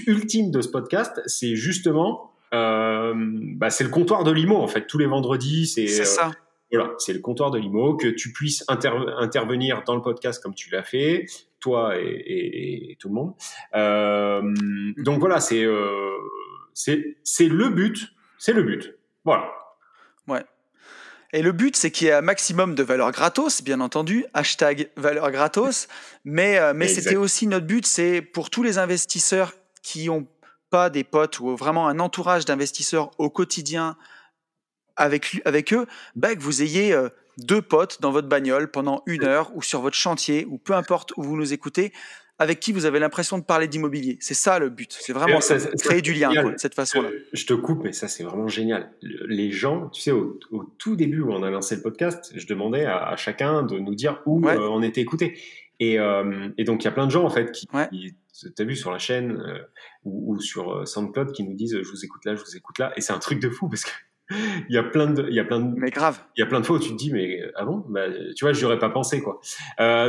ultime de ce podcast, c'est justement, c'est le comptoir de l'IMO en fait. Tous les vendredis, c'est ça. Voilà, c'est le comptoir de l'IMO, que tu puisses intervenir dans le podcast comme tu l'as fait, toi et tout le monde. Donc voilà, c'est le but. C'est le but. Voilà. Ouais. Et le but, c'est qu'il y ait un maximum de valeur gratos, bien entendu. #valeur gratos. Mais c'était aussi notre but, c'est pour tous les investisseurs qui n'ont pas des potes ou vraiment un entourage d'investisseurs au quotidien avec eux, que vous ayez 2 potes dans votre bagnole pendant 1 heure ou sur votre chantier ou peu importe où vous nous écoutez, avec qui vous avez l'impression de parler d'immobilier. C'est ça le but. C'est vraiment créer du lien de cette façon-là. Je te coupe, mais ça, c'est vraiment génial. Les gens, tu sais, au tout début où on a lancé le podcast, je demandais à chacun de nous dire où on était écouté. Et donc, il y a plein de gens, en fait, qui t'as vu sur la chaîne ou sur SoundCloud qui nous disent je vous écoute là, je vous écoute là. Et c'est un truc de fou parce que il y a plein de mais grave, il y a plein de fois où tu te dis mais ah bon, tu vois, j'y aurais pas pensé quoi.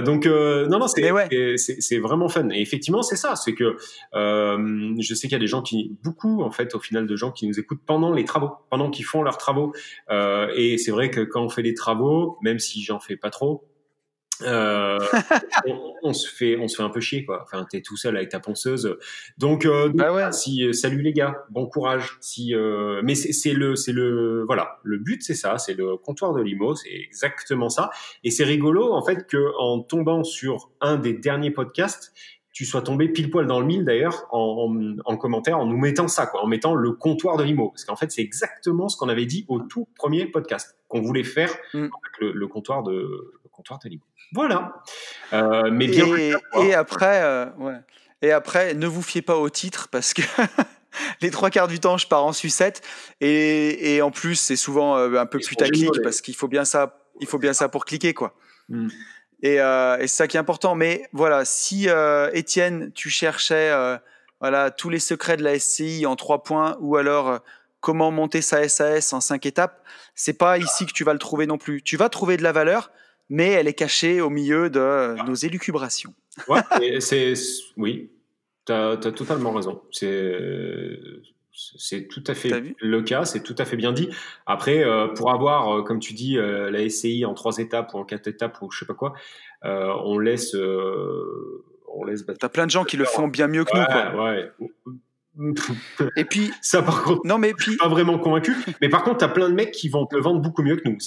Donc non c'est vraiment fun. Et effectivement c'est ça, c'est que je sais qu'il y a des gens beaucoup en fait au final de gens qui nous écoutent pendant les travaux, pendant qu'ils font leurs travaux. Et c'est vrai que quand on fait des travaux, même si j'en fais pas trop, on se fait un peu chier quoi. Enfin, t'es tout seul avec ta ponceuse. Donc salut les gars, bon courage. Mais c'est le voilà, le but c'est ça, c'est le comptoir de l'IMO, c'est exactement ça. Et c'est rigolo en fait que en tombant sur un des derniers podcasts, tu sois tombé pile poil dans le mille d'ailleurs en commentaire en nous mettant ça quoi, en mettant le comptoir de l'IMO, parce qu'en fait c'est exactement ce qu'on avait dit au tout premier podcast qu'on voulait faire avec le comptoir de l'IMO. Voilà. Mais bien. Et après, ne vous fiez pas au titre parce que les 3/4 du temps, je pars en sucette et en plus, c'est souvent un peu putaclic parce qu'il faut bien ça pour cliquer quoi. Et c'est ça qui est important. Mais voilà, si Étienne, tu cherchais tous les secrets de la SCI en 3 points ou alors comment monter sa SAS en 5 étapes, c'est pas ici que tu vas le trouver non plus. Tu vas trouver de la valeur, mais elle est cachée au milieu de nos élucubrations. Ouais, oui, tu as totalement raison. C'est tout à fait le cas, c'est tout à fait bien dit. Après, pour avoir, comme tu dis, la SCI en 3 étapes ou en 4 étapes ou je sais pas quoi, on laisse. T'as plein de gens qui le font bien mieux que nous, quoi. Ouais. Et puis, ça par contre, non, mais je suis pas vraiment convaincu. Mais par contre, tu as plein de mecs qui vont te le vendre beaucoup mieux que nous.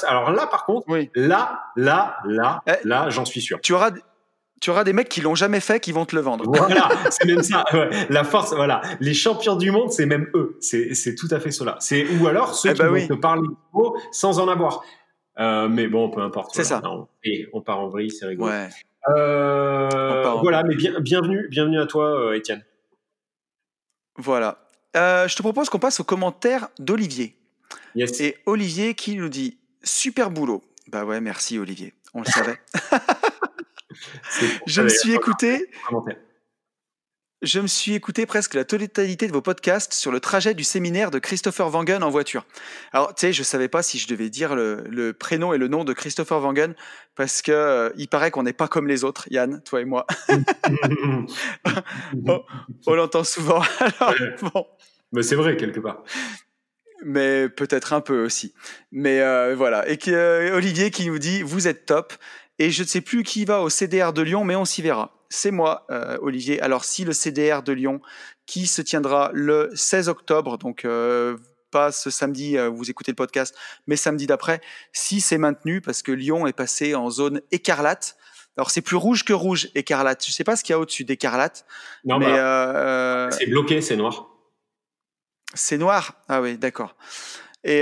Alors là, par contre, oui. là, j'en suis sûr. Tu auras des mecs qui l'ont jamais fait qui vont te le vendre. Voilà, c'est même ça. Ouais. La force, voilà. Les champions du monde, c'est même eux. C'est tout à fait cela. Ou alors ceux qui vont te parler sans en avoir. Mais bon, peu importe. C'est ça. On part en vrille, c'est rigolo. Ouais. Voilà, mais bienvenue à toi, Étienne. Voilà. Je te propose qu'on passe aux commentaires d'Olivier. Yes. Et Olivier qui nous dit « Super boulot ». Bah ouais, merci Olivier, on le savait. Je me suis écouté presque la totalité de vos podcasts sur le trajet du séminaire de Christopher Wangen en voiture. Alors, tu sais, je savais pas si je devais dire le prénom et le nom de Christopher Wangen parce que il paraît qu'on n'est pas comme les autres, Yann, toi et moi. On l'entend souvent. Alors, bon. Mais c'est vrai quelque part. Mais peut-être un peu aussi. Mais voilà. Et Olivier qui nous dit « Vous êtes top ». Et je ne sais plus qui va au CDR de Lyon, mais on s'y verra. C'est moi, Olivier. Alors, si le CDR de Lyon, qui se tiendra le 16 octobre, donc pas ce samedi, vous écoutez le podcast, mais samedi d'après, si c'est maintenu, parce que Lyon est passé en zone écarlate. Alors, c'est plus rouge que rouge, écarlate. Je ne sais pas ce qu'il y a au-dessus d'écarlate. Non, mais c'est bloqué, c'est noir. C'est noir? Ah oui, d'accord. Et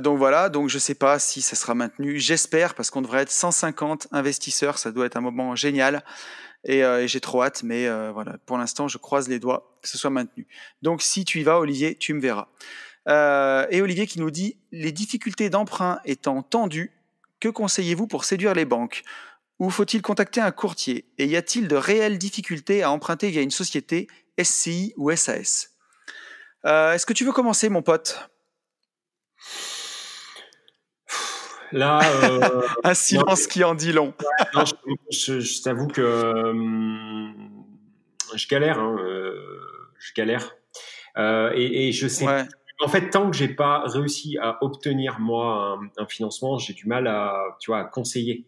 donc voilà, donc je sais pas si ça sera maintenu. J'espère parce qu'on devrait être 150 investisseurs, ça doit être un moment génial. Et j'ai trop hâte, mais voilà, pour l'instant, je croise les doigts que ce soit maintenu. Donc si tu y vas, Olivier, tu me verras. Et Olivier qui nous dit les difficultés d'emprunt étant tendues, que conseillez-vous pour séduire les banques? Ou faut-il contacter un courtier? Et y a-t-il de réelles difficultés à emprunter via une société, SCI ou SAS? Est-ce que tu veux commencer, mon pote? Là, un silence qui en dit long. Non, je t'avoue que je galère. Je galère. Et je sais. Ouais. En fait, tant que j'ai pas réussi à obtenir moi un financement, j'ai du mal à conseiller.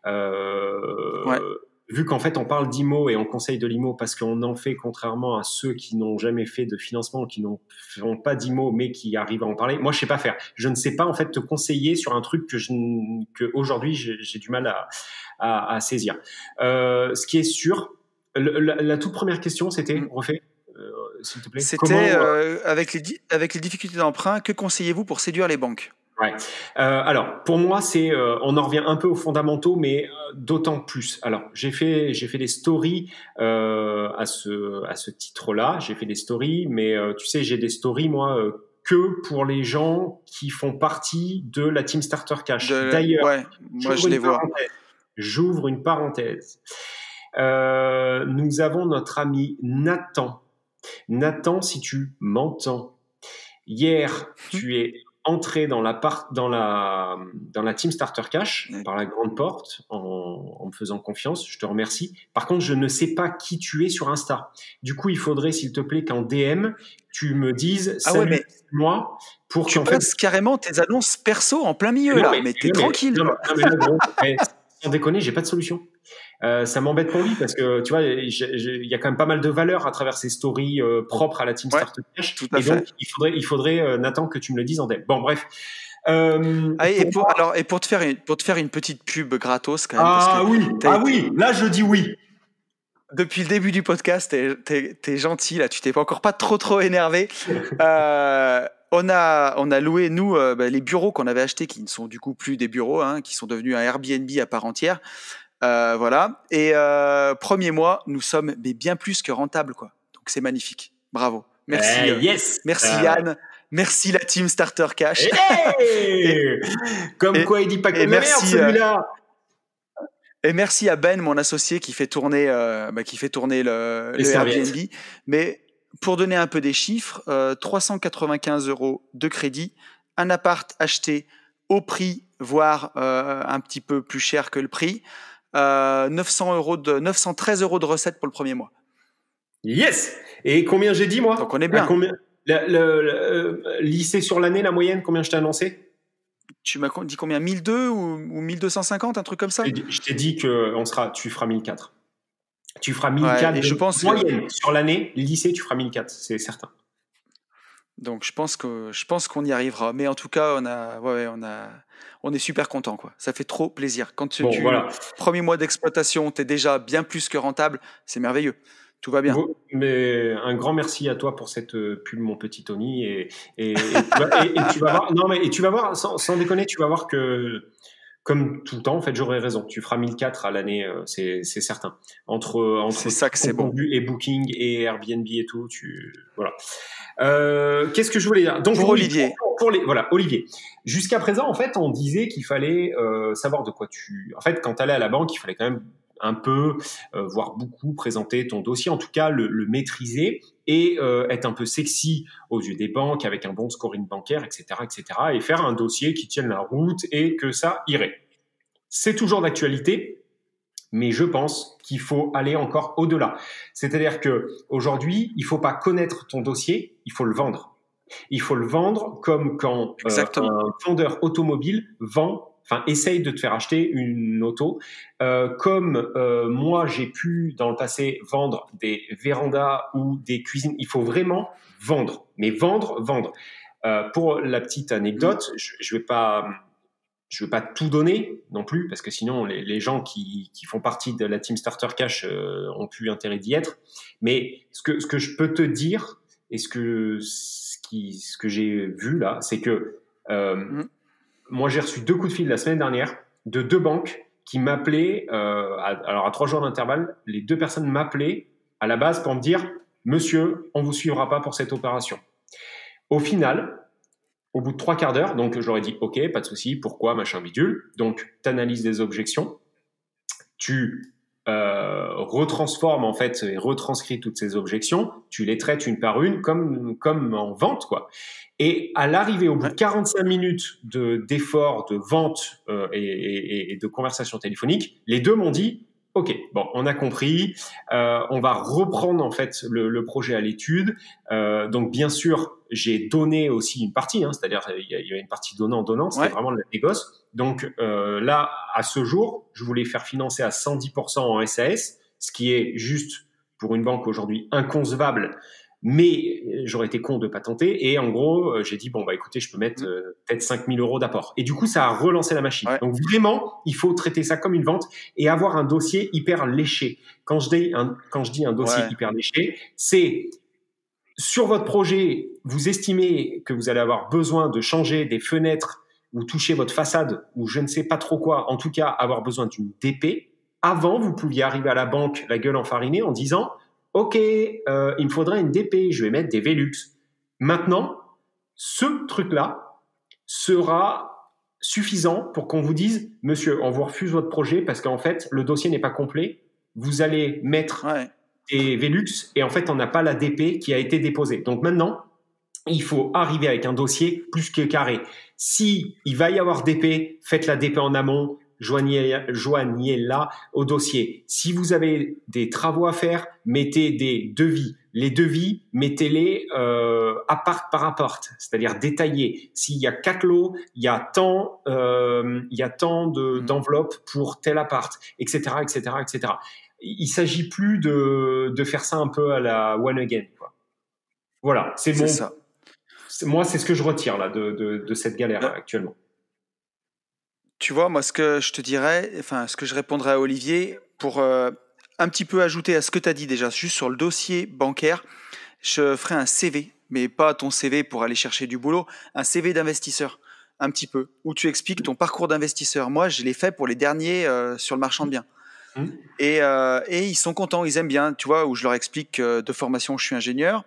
Ouais. Vu qu'en fait on parle d'IMO et on conseille de l'IMO parce qu'on en fait, contrairement à ceux qui n'ont jamais fait de financement, qui n'ont pas d'IMO mais qui arrivent à en parler. Moi, je sais pas faire. Je ne sais pas en fait te conseiller sur un truc que aujourd'hui j'ai du mal à saisir. Ce qui est sûr, la toute première question, c'était refait. S'il te plaît. C'était avec les difficultés d'emprunt, que conseillez-vous pour séduire les banques? Ouais. Alors, pour moi, on en revient un peu aux fondamentaux, mais d'autant plus. Alors, j'ai fait des stories à ce titre-là. J'ai fait des stories, mais tu sais, j'ai des stories moi que pour les gens qui font partie de la Team Starter Cash. D'ailleurs, ouais, moi je les vois. J'ouvre une parenthèse. Nous avons notre ami Nathan. Nathan, si tu m'entends, hier, tu es entré dans la Team Starter Cash par la grande porte en me faisant confiance. Je te remercie. Par contre, je ne sais pas qui tu es sur Insta. Du coup, il faudrait, s'il te plaît, qu'en DM, tu me dises salut, moi, pour tu passes carrément tes annonces perso en plein milieu là. Mais t'es tranquille. Sans déconner, j'ai pas de solution. Ça m'embête pour lui parce que tu vois, il y a quand même pas mal de valeur à travers ces stories propres à la Team Starter Cash. Et donc, il faudrait Nathan, que tu me le dises en DM. Bon, bref. Pour te faire une petite pub gratos quand même. Oui, là je dis oui. Depuis le début du podcast, t'es gentil là, tu t'es encore pas trop énervé. On a loué nous les bureaux qu'on avait achetés, qui ne sont du coup plus des bureaux, qui sont devenus un Airbnb à part entière. Voilà. Et premier mois, nous sommes bien plus que rentables, quoi. Donc c'est magnifique. Bravo. Merci. Merci Yann. Merci la Team Starter Cash. Comme quoi, il dit pas que merci celui-là. Et merci à Ben, mon associé, qui fait tourner le Airbnb. Mais pour donner un peu des chiffres, 395 € de crédit, un appart acheté au prix, voire un petit peu plus cher que le prix. 913 € de recettes pour le premier mois. Yes. Et combien j'ai dit, moi? Donc on est bien. Lycée sur l'année, la moyenne, combien je t'ai annoncé? Tu m'as dit combien? 1200 ou 1250, un truc comme ça? Je t'ai dit que tu feras 1004. Tu feras 1004 je pense moyenne sur l'année. Lycée, tu feras 1004, c'est certain. Donc je pense qu'on y arrivera. Mais en tout cas, on est super content, quoi. Ça fait trop plaisir. Quand voilà. Premier mois d'exploitation, tu es déjà bien plus que rentable, c'est merveilleux. Tout va bien. Mais un grand merci à toi pour cette pub, mon petit Tony. Et tu vas voir, non, mais tu vas voir, sans déconner, tu vas voir que, comme tout le temps, en fait, j'aurai raison. Tu feras 1004 à l'année, c'est certain. Entre c'est ça que c'est bon. Et Booking et Airbnb et tout, voilà. Qu'est-ce que je voulais dire? Donc, pour Olivier. Voilà, Olivier. Jusqu'à présent, en fait, on disait qu'il fallait savoir de quoi En fait, quand tu allais à la banque, il fallait quand même un peu, voire beaucoup, présenter ton dossier, en tout cas le maîtriser et être un peu sexy aux yeux des banques avec un bon scoring bancaire, etc., et faire un dossier qui tienne la route et que ça irait. C'est toujours d'actualité, mais je pense qu'il faut aller encore au-delà. C'est-à-dire que aujourd'hui, il faut pas connaître ton dossier, il faut le vendre. Il faut le vendre comme quand un vendeur automobile essaye de te faire acheter une auto. Comme moi, j'ai pu dans le passé vendre des vérandas ou des cuisines. Il faut vraiment vendre, mais vendre. Pour la petite anecdote, je veux pas tout donner non plus, parce que sinon les gens qui font partie de la Team Starter Cash ont plus intérêt d'y être. Mais ce que je peux te dire et ce que j'ai vu là, c'est que moi j'ai reçu 2 coups de fil la semaine dernière de 2 banques qui m'appelaient, alors à 3 jours d'intervalle, les 2 personnes m'appelaient à la base pour me dire « Monsieur, on vous suivra pas pour cette opération ». Au final, au bout de 3 quarts d'heure, donc je leur ai dit « Ok, pas de souci, pourquoi, machin bidule ». Donc, tu analyses des objections, tu retransformes en fait et retranscris toutes ces objections, tu les traites une par une comme en vente, quoi. Et à l'arrivée, au bout de 45 minutes d'efforts, de vente et de conversation téléphonique, les 2 m'ont dit « Ok, bon, on a compris, on va reprendre en fait le projet à l'étude. Donc bien sûr, j'ai donné aussi une partie, c'est-à-dire il y a une partie donnant, c'était vraiment le négoce. Donc là, à ce jour, je voulais faire financer à 110% en SAS, ce qui est juste pour une banque aujourd'hui inconcevable. Mais j'aurais été con de pas tenter. Et en gros, j'ai dit, bon, écoutez, je peux mettre peut-être 5 000 € d'apport. Et du coup, ça a relancé la machine. Ouais. Donc vraiment, il faut traiter ça comme une vente et avoir un dossier hyper léché. Quand je dis un dossier hyper léché, c'est sur votre projet, vous estimez que vous allez avoir besoin de changer des fenêtres ou toucher votre façade ou je ne sais pas trop quoi, en tout cas, avoir besoin d'une DP. Avant, vous pouviez arriver à la banque la gueule enfarinée en disant « Ok, il me faudrait une DP, je vais mettre des Velux. » Maintenant, ce truc-là sera suffisant pour qu'on vous dise « Monsieur, on vous refuse votre projet parce qu'en fait, le dossier n'est pas complet. Vous allez mettre des Velux et en fait, on n'a pas la DP qui a été déposée. » Donc maintenant, il faut arriver avec un dossier plus que carré. Si il va y avoir DP, faites la DP en amont. Joignez-la au dossier. Si vous avez des travaux à faire, mettez des devis. Les devis, mettez-les appart par appart, c'est-à-dire détaillés. S'il y a 4 lots, il y a tant d'enveloppes pour tel appart, etc., etc., etc. Il s'agit plus de faire ça un peu à la one again, quoi. Voilà, c'est bon. Ça. Moi, c'est ce que je retire là de cette galère actuellement. Tu vois, moi, ce que je te dirais, ce que je répondrais à Olivier, pour un petit peu ajouter à ce que tu as dit déjà, juste sur le dossier bancaire, je ferai un CV, mais pas ton CV pour aller chercher du boulot, un CV d'investisseur, un petit peu, où tu expliques ton parcours d'investisseur. Moi, je l'ai fait pour les derniers sur le marchand de biens. Et ils sont contents, ils aiment bien, tu vois, où je leur explique que de formation, je suis ingénieur,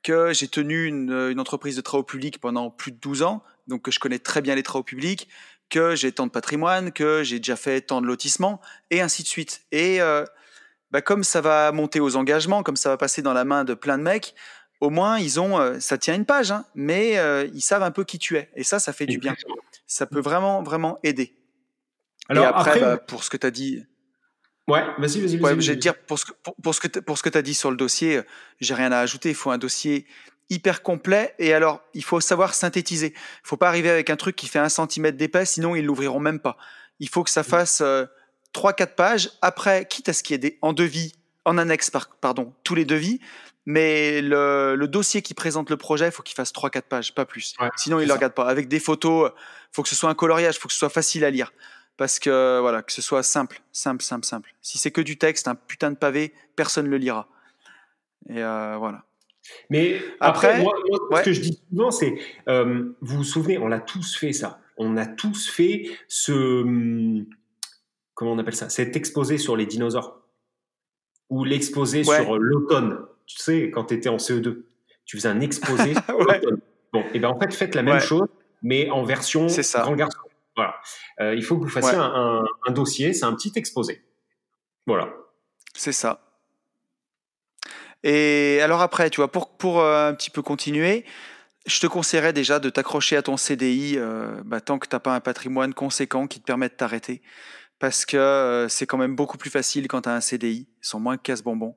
que j'ai tenu une entreprise de travaux publics pendant plus de 12 ans, donc que je connais très bien les travaux publics, que j'ai tant de patrimoine, que j'ai déjà fait tant de lotissements, et ainsi de suite. Et comme ça va monter aux engagements, comme ça va passer dans la main de plein de mecs, au moins, ça tient une page, mais ils savent un peu qui tu es. Et ça fait du bien. Ça peut vraiment, vraiment aider. Alors, et après pour ce que tu as dit... Ouais, vas-y. Je vais te dire, pour ce que tu as dit sur le dossier, j'ai rien à ajouter. Il faut un dossier hyper complet. Et alors, il faut savoir synthétiser. Il ne faut pas arriver avec un truc qui fait 1 centimètre d'épais, sinon ils ne l'ouvriront même pas. Il faut que ça fasse 3-4 pages. Après, quitte à ce qu'il y ait en devis en annexe, pardon, tous les devis, mais le dossier qui présente le projet, il faut qu'il fasse 3-4 pages, pas plus. Ouais, Sinon, il ne c'est le ça. regarde pas. Avec des photos, il faut que ce soit un coloriage, il faut que ce soit facile à lire. Parce que, voilà, que ce soit simple. Si c'est que du texte, un putain de pavé, personne ne le lira. Et voilà. Mais après, moi ce que je dis souvent, c'est, vous vous souvenez, on l'a tous fait ça. On a tous fait comment on appelle ça, cet exposé sur les dinosaures. Ou l'exposé sur l'automne. Tu sais, quand tu étais en CE2, tu faisais un exposé sur l'automne. Bon, et ben en fait, faites la même chose, mais en version grand garçon. Voilà. Il faut que vous fassiez un dossier, c'est un petit exposé. Voilà. C'est ça. Et alors après, tu vois, pour un petit peu continuer, je te conseillerais déjà de t'accrocher à ton CDI tant que tu n'as pas un patrimoine conséquent qui te permet de t'arrêter. Parce que c'est quand même beaucoup plus facile quand tu as un CDI. Ils sont moins casse-bonbons.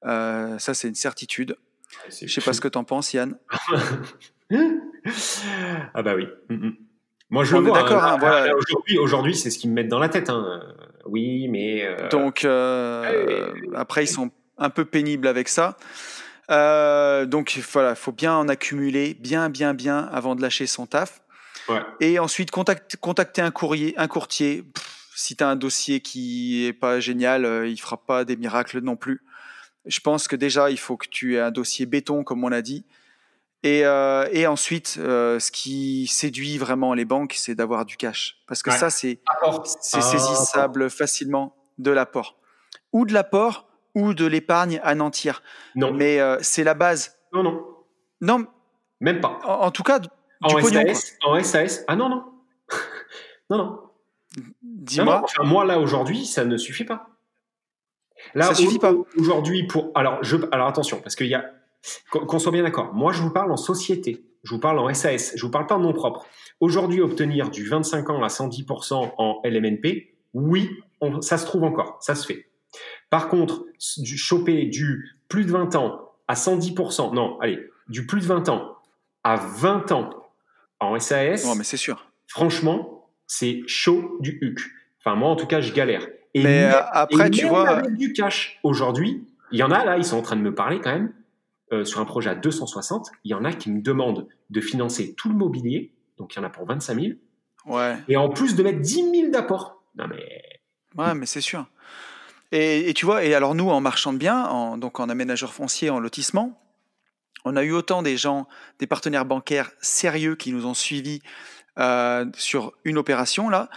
Ça, c'est une certitude. Je ne sais pas ce que tu en penses, Yann. Ah bah oui. Moi, je le vois. D'accord. Voilà. Aujourd'hui, c'est ce qu'ils me mettent dans la tête. Oui, mais... Donc, après, ils sont un peu pénibles avec ça. Donc, voilà, il faut bien en accumuler, bien, avant de lâcher son taf. Ouais. Et ensuite, contacter un courtier. Si tu as un dossier qui est pas génial, il fera pas des miracles non plus. Je pense que déjà, il faut que tu aies un dossier béton, comme on l'a dit. Et ensuite, ce qui séduit vraiment les banques, c'est d'avoir du cash. Parce que ça, c'est saisissable facilement de l'apport. Ou de l'apport, ou de l'épargne à nantir. Non. Mais c'est la base. Non. Même pas. En tout cas, du pognon, quoi. En SAS. Ah non. Non. Dis-moi. Enfin, moi, là, aujourd'hui, ça ne suffit pas. Là, ça suffit pas. Aujourd'hui, alors attention, parce qu'il y a, qu'on soit bien d'accord, moi, je vous parle en société, je vous parle en SAS, je vous parle pas en nom propre. Aujourd'hui, obtenir du 25 ans à 110% en LMNP, oui, ça se trouve encore, ça se fait. Par contre, choper du plus de 20 ans à 110%, non, allez, du plus de 20 ans à 20 ans en SAS, mais c'est sûr. Franchement, c'est chaud du huc. Enfin, moi, en tout cas, je galère. Mais après, tu vois, avec du cash, aujourd'hui, il y en a là, ils sont en train de me parler quand même, sur un projet à 260, il y en a qui me demandent de financer tout le mobilier, donc il y en a pour 25 000, et en plus de mettre 10 000 d'apport. Non mais... Ouais, mais c'est sûr. Et tu vois, et alors nous, en marchand de biens, donc en aménageur foncier, en lotissement, on a eu autant des gens, des partenaires bancaires sérieux qui nous ont suivis sur une opération là,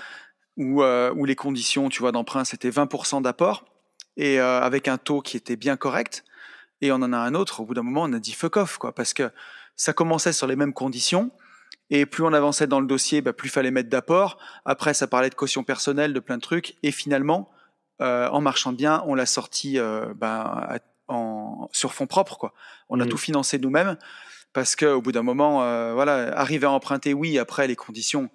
où les conditions, tu vois, d'emprunt, c'était 20% d'apport, et avec un taux qui était bien correct. Et on en a un autre, au bout d'un moment, on a dit fuck off, quoi, parce que ça commençait sur les mêmes conditions, et plus on avançait dans le dossier, plus il fallait mettre d'apport. Après, ça parlait de caution personnelle, de plein de trucs, et finalement, en marchand de biens, on l'a sorti sur fonds propres, quoi. On a tout financé nous-mêmes, parce qu'au bout d'un moment, arriver à emprunter, oui, après les conditions,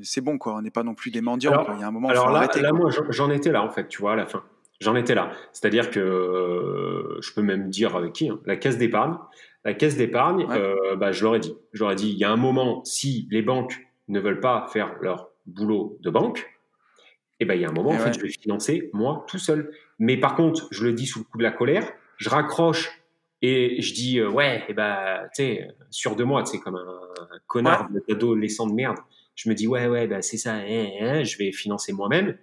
c'est bon, quoi. On n'est pas non plus des mendiants. Alors, quoi. Il y a un moment, il faut arrêter. Là, moi, j'en étais là, en fait, tu vois, à la fin. J'en étais là. C'est-à-dire que je peux même dire avec qui, la caisse d'épargne. La caisse d'épargne, je leur ai dit. Je leur ai dit, il y a un moment, si les banques ne veulent pas faire leur boulot de banque, il y a un moment, en fait, je vais financer moi tout seul. Mais par contre, je le dis sous le coup de la colère, je raccroche et je dis, tu sais, sûr de moi, tu sais, comme un connard d'adolescent de merde. Je me dis, c'est ça, je vais financer moi-même.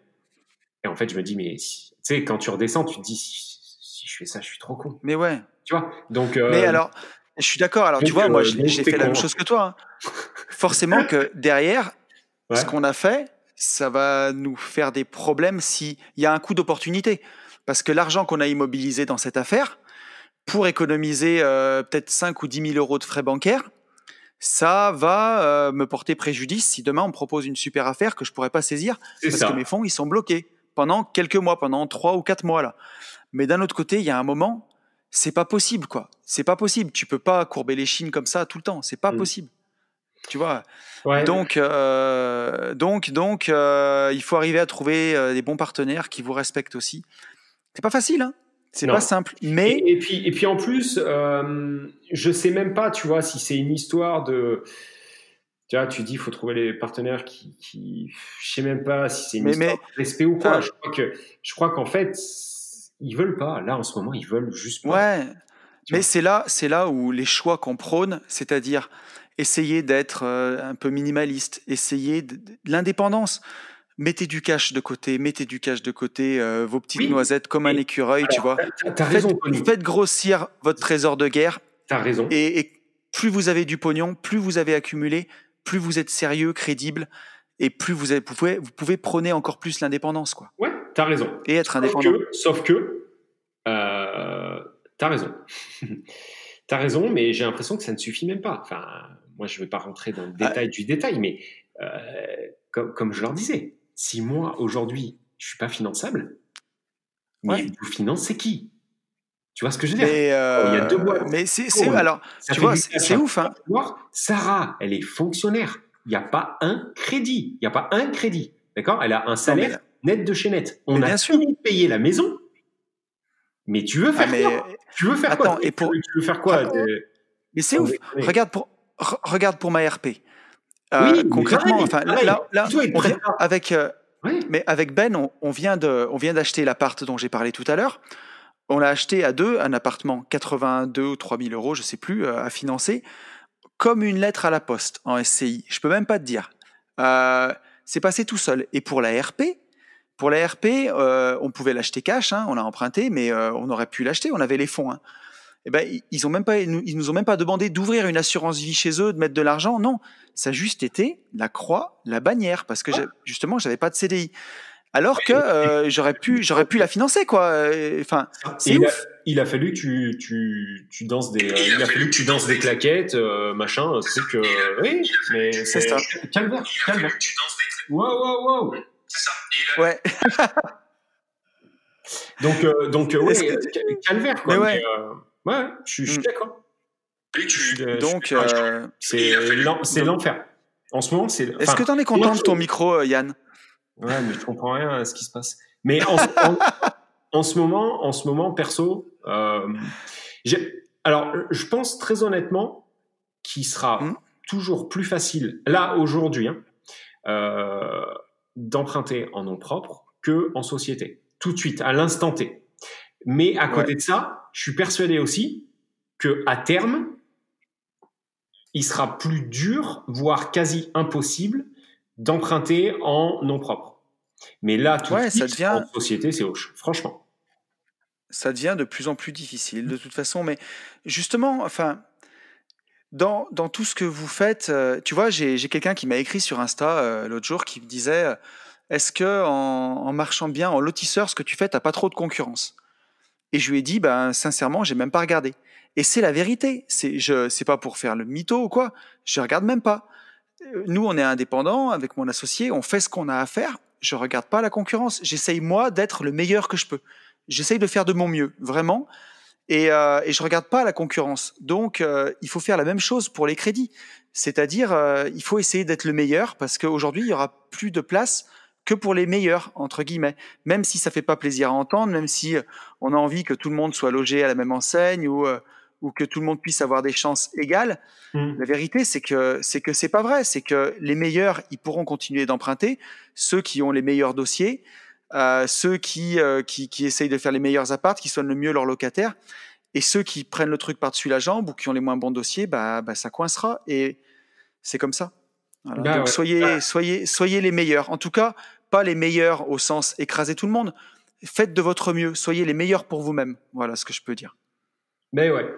Et en fait, je me dis, mais tu sais, quand tu redescends, tu te dis, si je fais ça, je suis trop con. Mais ouais. Tu vois, donc. Mais alors, je suis d'accord. Alors, tu vois, moi, j'ai fait la même chose que toi. Forcément que derrière, ce qu'on a fait, ça va nous faire des problèmes s'il y a un coût d'opportunité. Parce que l'argent qu'on a immobilisé dans cette affaire, pour économiser peut-être 5 ou 10 000 euros de frais bancaires, ça va me porter préjudice si demain on me propose une super affaire que je ne pourrais pas saisir parce que mes fonds ils sont bloqués pendant quelques mois, pendant 3 ou 4 mois là. Mais d'un autre côté, il y a un moment, c'est pas possible, quoi. C'est pas possible. Tu peux pas courber les chines comme ça tout le temps. C'est pas possible. Tu vois. Donc, il faut arriver à trouver des bons partenaires qui vous respectent aussi. C'est pas facile, hein. C'est pas simple, mais... Et puis en plus, je sais même pas, tu vois, si c'est une histoire de... Tu vois, tu dis, il faut trouver les partenaires qui... Je sais même pas si c'est une histoire de respect ou quoi. Je crois qu'en fait, ils veulent pas. Là, en ce moment, ils veulent juste pas. Ouais, mais c'est là où les choix qu'on prône, c'est-à-dire essayer d'être un peu minimaliste, essayer de l'indépendance. Mettez du cash de côté, vos petites noisettes comme un écureuil, tu vois. T'as raison. Faites grossir votre trésor de guerre. T'as raison. Et plus vous avez du pognon, plus vous avez accumulé, plus vous êtes sérieux, crédible, et plus vous pouvez prôner encore plus l'indépendance, quoi. Ouais, t'as raison. Et être indépendant. Sauf que t'as raison. T'as raison, mais j'ai l'impression que ça ne suffit même pas. Enfin, moi, je ne vais pas rentrer dans le détail du détail, mais comme je leur disais, si moi, aujourd'hui, je ne suis pas finançable, mais vous financez qui? Tu vois ce que je veux dire? Il y a 2 boîtes. Mais alors, tu vois, c'est ouf. Hein. Sarah, elle est fonctionnaire. Il n'y a pas un crédit. D'accord? Elle a un salaire net de chez net. On a fini de payer la maison. Mais tu veux faire quoi? Tu veux faire quoi? Tu veux faire quoi? Mais c'est ouf. Regarde pour ma RP. Concrètement, enfin, là, on vient avec Ben, on vient d'acheter l'appart dont j'ai parlé tout à l'heure. On l'a acheté à 2, un appartement 82 ou 3 000 euros, je sais plus, à financer, comme une lettre à la poste en SCI. Je peux même pas te dire. C'est passé tout seul. Et pour la RP, on pouvait l'acheter cash, hein, on l'a emprunté, mais on aurait pu l'acheter, on avait les fonds. Hein. Et ben, ils nous ont même pas demandé d'ouvrir une assurance vie chez eux, de mettre de l'argent. Non, ça a juste été la croix, la bannière, parce que justement, j'avais pas de CDI. Alors que j'aurais pu la financer, quoi. Enfin, c'est ouf. Il a fallu que tu danses des claquettes, machin, truc. Oui, mais c'est ça. Calvaire. Wow. C'est ça. Ouais. Donc ouais, calvaire, quoi. Mais ouais, je suis d'accord. Donc, c'est l'enfer. En ce moment, c'est. Est-ce que t'en es content de ton micro, Yann? Ouais, mais je comprends rien à ce qui se passe. Mais en ce moment, perso, alors, je pense très honnêtement qu'il sera toujours plus facile, là, aujourd'hui, d'emprunter en nom propre que en société. Tout de suite, à l'instant T. Mais à côté de ça, je suis persuadé aussi qu'à terme, il sera plus dur, voire quasi impossible, d'emprunter en nom propre. Mais là, tout de suite, en société, c'est hoche, franchement. Ça devient de plus en plus difficile, de toute façon. Mais justement, enfin, dans tout ce que vous faites, tu vois, j'ai quelqu'un qui m'a écrit sur Insta l'autre jour qui me disait est-ce que en marchant bien, en lotisseur, ce que tu fais, t'as pas trop de concurrence? Et je lui ai dit, sincèrement, j'ai même pas regardé. Et c'est la vérité. C'est pas pour faire le mytho ou quoi. Je regarde même pas. Nous, on est indépendants avec mon associé. On fait ce qu'on a à faire. Je regarde pas la concurrence. J'essaye, moi, d'être le meilleur que je peux. J'essaye de faire de mon mieux, vraiment. Et je regarde pas la concurrence. Donc, il faut faire la même chose pour les crédits. C'est-à-dire, il faut essayer d'être le meilleur parce qu'aujourd'hui, il y aura plus de place que pour les meilleurs, entre guillemets. Même si ça fait pas plaisir à entendre, même si on a envie que tout le monde soit logé à la même enseigne ou que tout le monde puisse avoir des chances égales. La vérité, c'est que c'est pas vrai. C'est que les meilleurs, ils pourront continuer d'emprunter. Ceux qui ont les meilleurs dossiers, ceux qui essayent de faire les meilleurs apparts, qui soignent le mieux leurs locataires, et ceux qui prennent le truc par-dessus la jambe ou qui ont les moins bons dossiers, ça coincera. Et c'est comme ça. Voilà. Donc soyez les meilleurs. En tout cas, pas les meilleurs au sens écraser tout le monde. Faites de votre mieux. Soyez les meilleurs pour vous-même. Voilà ce que je peux dire. Mais ouais.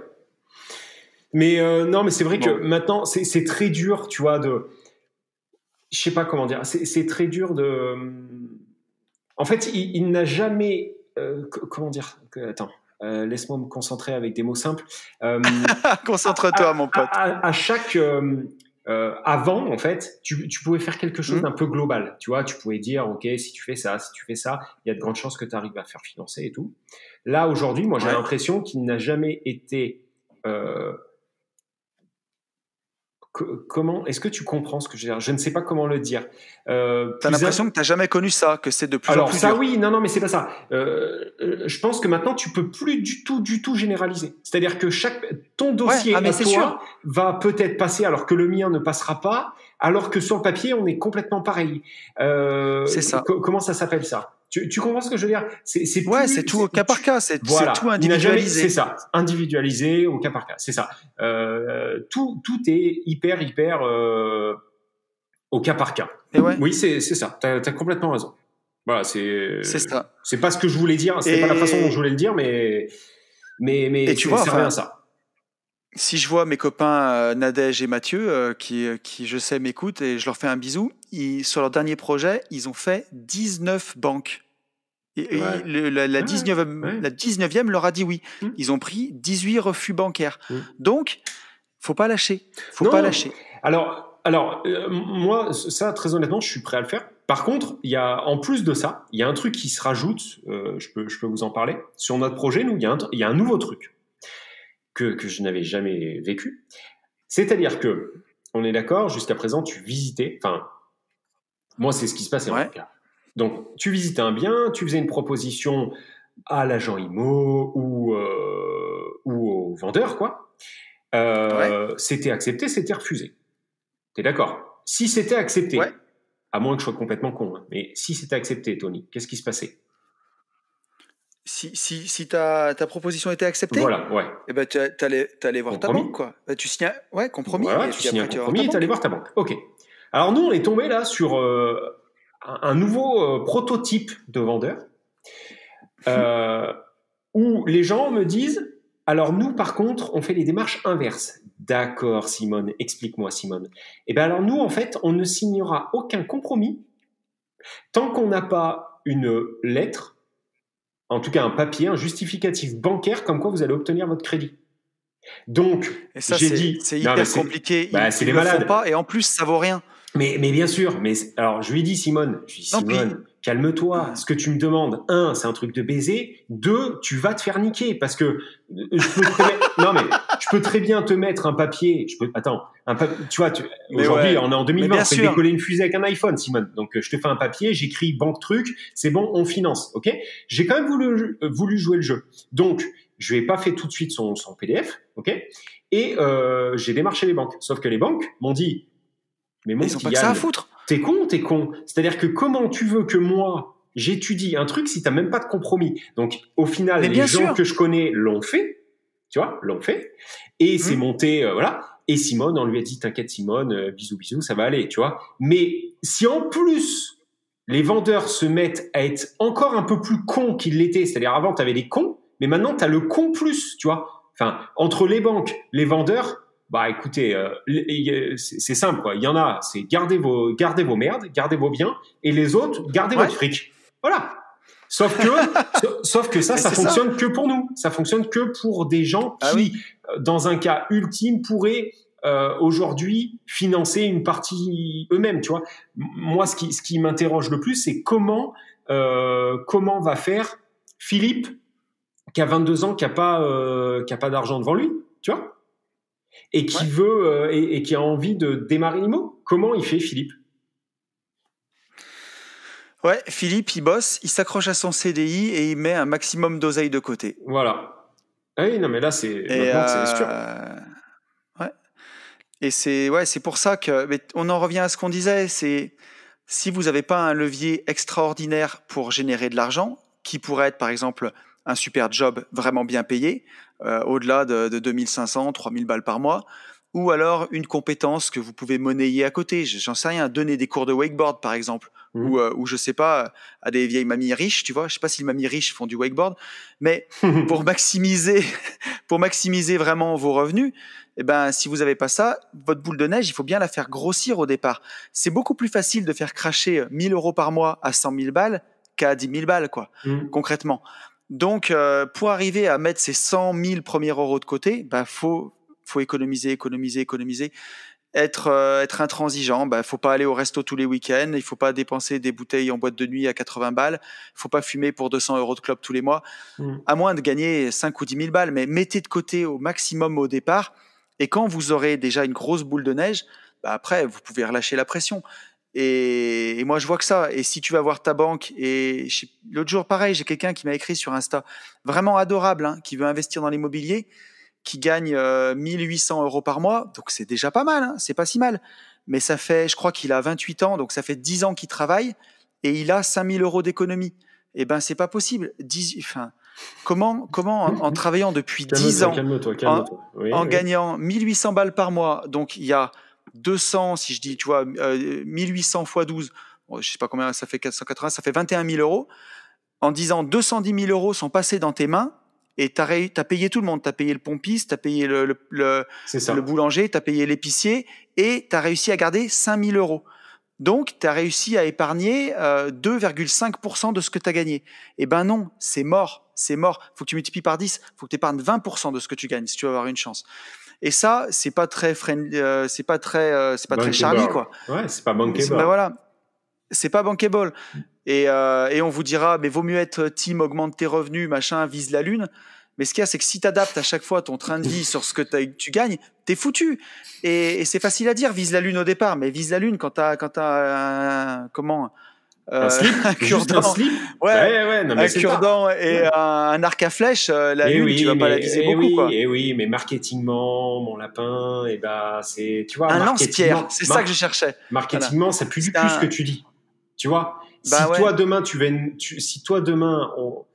Mais non, mais c'est vrai que maintenant, c'est très dur, tu vois, je sais pas comment dire. C'est très dur de. En fait, il n'a jamais. Comment dire? Attends. Laisse-moi me concentrer avec des mots simples. Concentre-toi, mon pote. À chaque. Avant, en fait, tu pouvais faire quelque chose d'un peu global. Tu vois, tu pouvais dire, OK, si tu fais ça, il y a de grandes chances que tu arrives à faire financer et tout. Là, aujourd'hui, moi, j'ai l'impression qu'il n'a jamais été... Comment est-ce que tu comprends ce que je veux dire? Je ne sais pas comment le dire. T'as l'impression que t'as jamais connu ça, que c'est de plus en plus dur. Alors ça, oui, non, mais c'est pas ça. Je pense que maintenant tu peux plus du tout généraliser. C'est-à-dire que ton dossier à toi va peut-être passer, alors que le mien ne passera pas, alors que sur le papier on est complètement pareil. C'est ça. Comment ça s'appelle ça? Tu comprends ce que je veux dire? C'est tout au cas par cas, c'est tout individualisé. C'est ça, individualisé au cas par cas, c'est ça. Tout est hyper au cas par cas. Oui, c'est ça, t'as complètement raison. Voilà, c'est ça. C'est pas ce que je voulais dire, c'est pas la façon dont je voulais le dire, mais tu vois, c'est rien ça. Si je vois mes copains Nadège et Mathieu, qui je sais m'écoutent, et je leur fais un bisou, sur leur dernier projet, ils ont fait 19 banques. Et la 19e leur a dit oui. Ils ont pris 18 refus bancaires. Donc, faut pas lâcher. Pas lâcher. Alors, moi, ça, très honnêtement, je suis prêt à le faire. Par contre, en plus de ça, il y a un truc qui se rajoute, je peux vous en parler. Sur notre projet, nous, il y a un nouveau truc que je n'avais jamais vécu. C'est-à-dire que, on est d'accord, jusqu'à présent, tu visitais, enfin, moi, c'est ce qui se passait en tout cas. Donc, tu visitais un bien, tu faisais une proposition à l'agent IMO ou au vendeur, quoi. C'était accepté, c'était refusé. T'es d'accord? Si c'était accepté, à moins que je sois complètement con, hein, mais si c'était accepté, Tony, qu'est-ce qui se passait? Si ta proposition était acceptée, voilà, et ben t'allais voir ta banque, quoi. Tu signes compromis. Voilà, tu signes un compromis et t'allais voir ta banque. Ok. Alors nous, on est tombé là sur un nouveau prototype de vendeur où les gens me disent, alors nous, par contre, on fait les démarches inverses. D'accord, Simone, explique-moi, Simone. Eh bien alors nous, en fait, on ne signera aucun compromis tant qu'on n'a pas une lettre, en tout cas un papier, un justificatif bancaire comme quoi vous allez obtenir votre crédit. Donc, j'ai dit... C'est hyper compliqué, c'est les malades. Font pas, et en plus, ça vaut rien. Mais bien sûr, alors je lui ai dit, Simone, calme-toi, ce que tu me demandes, 1, c'est un truc de baiser, 2, tu vas te faire niquer, parce que je peux très bien te mettre un papier, tu vois, aujourd'hui, on est en 2020, on fait décoller une fusée avec un iPhone, Simone, donc je te fais un papier, j'écris banque truc, c'est bon, on finance, ok? J'ai quand même voulu jouer le jeu, donc je lui ai pas fait tout de suite son PDF, ok? Et j'ai démarché les banques, sauf que les banques m'ont dit, mais mon ils ont pas que ça à foutre. T'es con. C'est-à-dire que comment tu veux que moi, j'étudie un truc si t'as même pas de compromis? Donc, au final, les gens que je connais l'ont fait, tu vois, et c'est monté, voilà. Et Simone, on lui a dit, t'inquiète Simone, bisous, ça va aller, tu vois. Mais si en plus, les vendeurs se mettent à être encore un peu plus cons qu'ils l'étaient, c'est-à-dire avant, t'avais les cons, mais maintenant, t'as le con plus, tu vois. Enfin, entre les banques, les vendeurs, bah écoutez, c'est simple quoi. Il y en a, c'est gardez vos merdes, gardez vos biens, et les autres, gardez votre fric. Voilà. Sauf que ça fonctionne que pour nous. Ça fonctionne que pour des gens qui, dans un cas ultime, pourraient aujourd'hui financer une partie eux-mêmes. Tu vois. Moi, ce qui m'interroge le plus, c'est comment va faire Philippe, qui a 22 ans, qui a pas d'argent devant lui. Tu vois. Et qui veut et qui a envie de démarrer l'IMO. Comment il fait, Philippe? Ouais, Philippe, il bosse, il s'accroche à son CDI et il met un maximum d'oseille de côté. Voilà. Ah oui, non, mais là, c'est sûr. Ouais. Et c'est pour ça que... Mais on en revient à ce qu'on disait, c'est si vous n'avez pas un levier extraordinaire pour générer de l'argent, qui pourrait être, par exemple, un super job vraiment bien payé, au-delà de 2500, 3000 balles par mois, ou alors une compétence que vous pouvez monnayer à côté. J'en sais rien, donner des cours de wakeboard par exemple, ou je sais pas, à des vieilles mamies riches, tu vois. Je sais pas si les mamies riches font du wakeboard, mais pour maximiser vraiment vos revenus, eh ben, si vous n'avez pas ça, votre boule de neige, il faut bien la faire grossir au départ. C'est beaucoup plus facile de faire cracher 1000 euros par mois à 100 000 balles qu'à 10 000 balles, quoi, concrètement. Donc, pour arriver à mettre ces 100 000 premiers euros de côté, bah, faut économiser, être intransigeant. Bah, faut pas aller au resto tous les week-ends, il faut pas dépenser des bouteilles en boîte de nuit à 80 balles, faut pas fumer pour 200 euros de clope tous les mois, à moins de gagner 5 ou 10 000 balles, mais mettez de côté au maximum au départ, et quand vous aurez déjà une grosse boule de neige, bah, après, vous pouvez relâcher la pression. Et moi, je vois que ça. Et si tu vas voir ta banque, et l'autre jour, pareil, j'ai quelqu'un qui m'a écrit sur Insta, vraiment adorable, hein, qui veut investir dans l'immobilier, qui gagne 1800 euros par mois. Donc, c'est déjà pas mal, hein, c'est pas si mal. Mais ça fait, je crois qu'il a 28 ans, donc ça fait 10 ans qu'il travaille, et il a 5000 euros d'économie. Eh ben, c'est pas possible. Comment en travaillant depuis 10 ans, en gagnant 1800 balles par mois, donc il y a 200, si je dis, tu vois, 1800 x 12, bon, je sais pas combien ça fait, 480, ça fait 21 000 euros. En disant 210 000 euros sont passés dans tes mains et t'as payé tout le monde. T'as payé le pompiste, t'as payé le boulanger, t'as payé l'épicier et t'as réussi à garder 5 000 euros. Donc, tu as réussi à épargner 2,5% de ce que tu as gagné. Eh ben non, c'est mort. C'est mort. Il faut que tu multiplies par 10. Il faut que tu épargnes 20% de ce que tu gagnes si tu veux avoir une chance. Et ça, c'est pas très c'est pas très Charlie, quoi. Ouais, c'est pas bankable. Ben voilà. C'est pas bankable. Et on vous dira, mais vaut mieux être team augmente tes revenus, machin, vise la lune. Mais ce qu'il y a, c'est que si tu adaptes à chaque fois ton train de vie sur ce que tu gagnes, t'es foutu. Et c'est facile à dire, vise la lune au départ, mais vise la lune quand t'as un slip, un cure-dent, un cure-dent et un arc à flèche, la lune, tu vas pas la viser beaucoup, quoi. Et oui, mais marketingement, mon lapin, et bah c'est, tu vois, un lance-pierre, c'est ça que je cherchais. Marketingement, ça pue du cul ce que tu dis. Tu vois, toi demain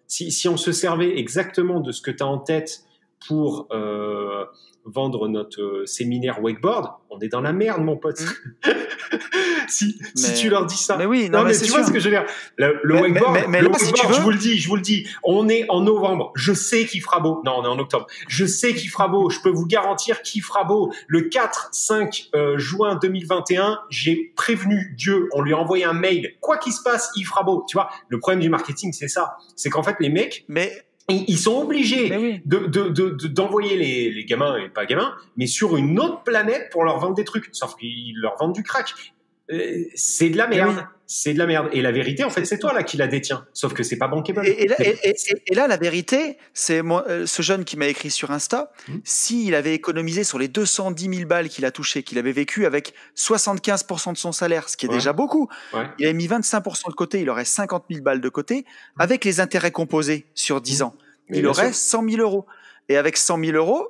si on se servait exactement de ce que tu as en tête pour vendre notre séminaire wakeboard, on est dans la merde, mon pote. si tu leur dis ça. Mais oui, mais tu vois ce que je veux dire. Le wakeboard, si tu veux... je vous le dis, on est en novembre. Je sais qu'il fera beau. Non, on est en octobre. Je sais qu'il fera beau. Je peux vous garantir qu'il fera beau. Le 4-5 juin 2021, j'ai prévenu Dieu. On lui a envoyé un mail. Quoi qu'il se passe, il fera beau. Tu vois, le problème du marketing, c'est ça. C'est qu'en fait, les mecs... Ils sont obligés d'envoyer les gamins, et pas gamins, mais sur une autre planète pour leur vendre des trucs. Sauf qu'ils leur vendent du crack. C'est de la merde. Oui. C'est de la merde. Et la vérité, en fait, c'est toi là qui la détiens. Sauf que c'est pas bankable. Et là, la vérité, c'est ce jeune qui m'a écrit sur Insta, s'il avait économisé sur les 210 000 balles qu'il a touchées, qu'il avait vécu avec 75% de son salaire, ce qui est déjà beaucoup, il avait mis 25% de côté, il aurait 50 000 balles de côté, avec les intérêts composés sur 10 ans. Il aurait 100 000 euros. Et avec 100 000 euros,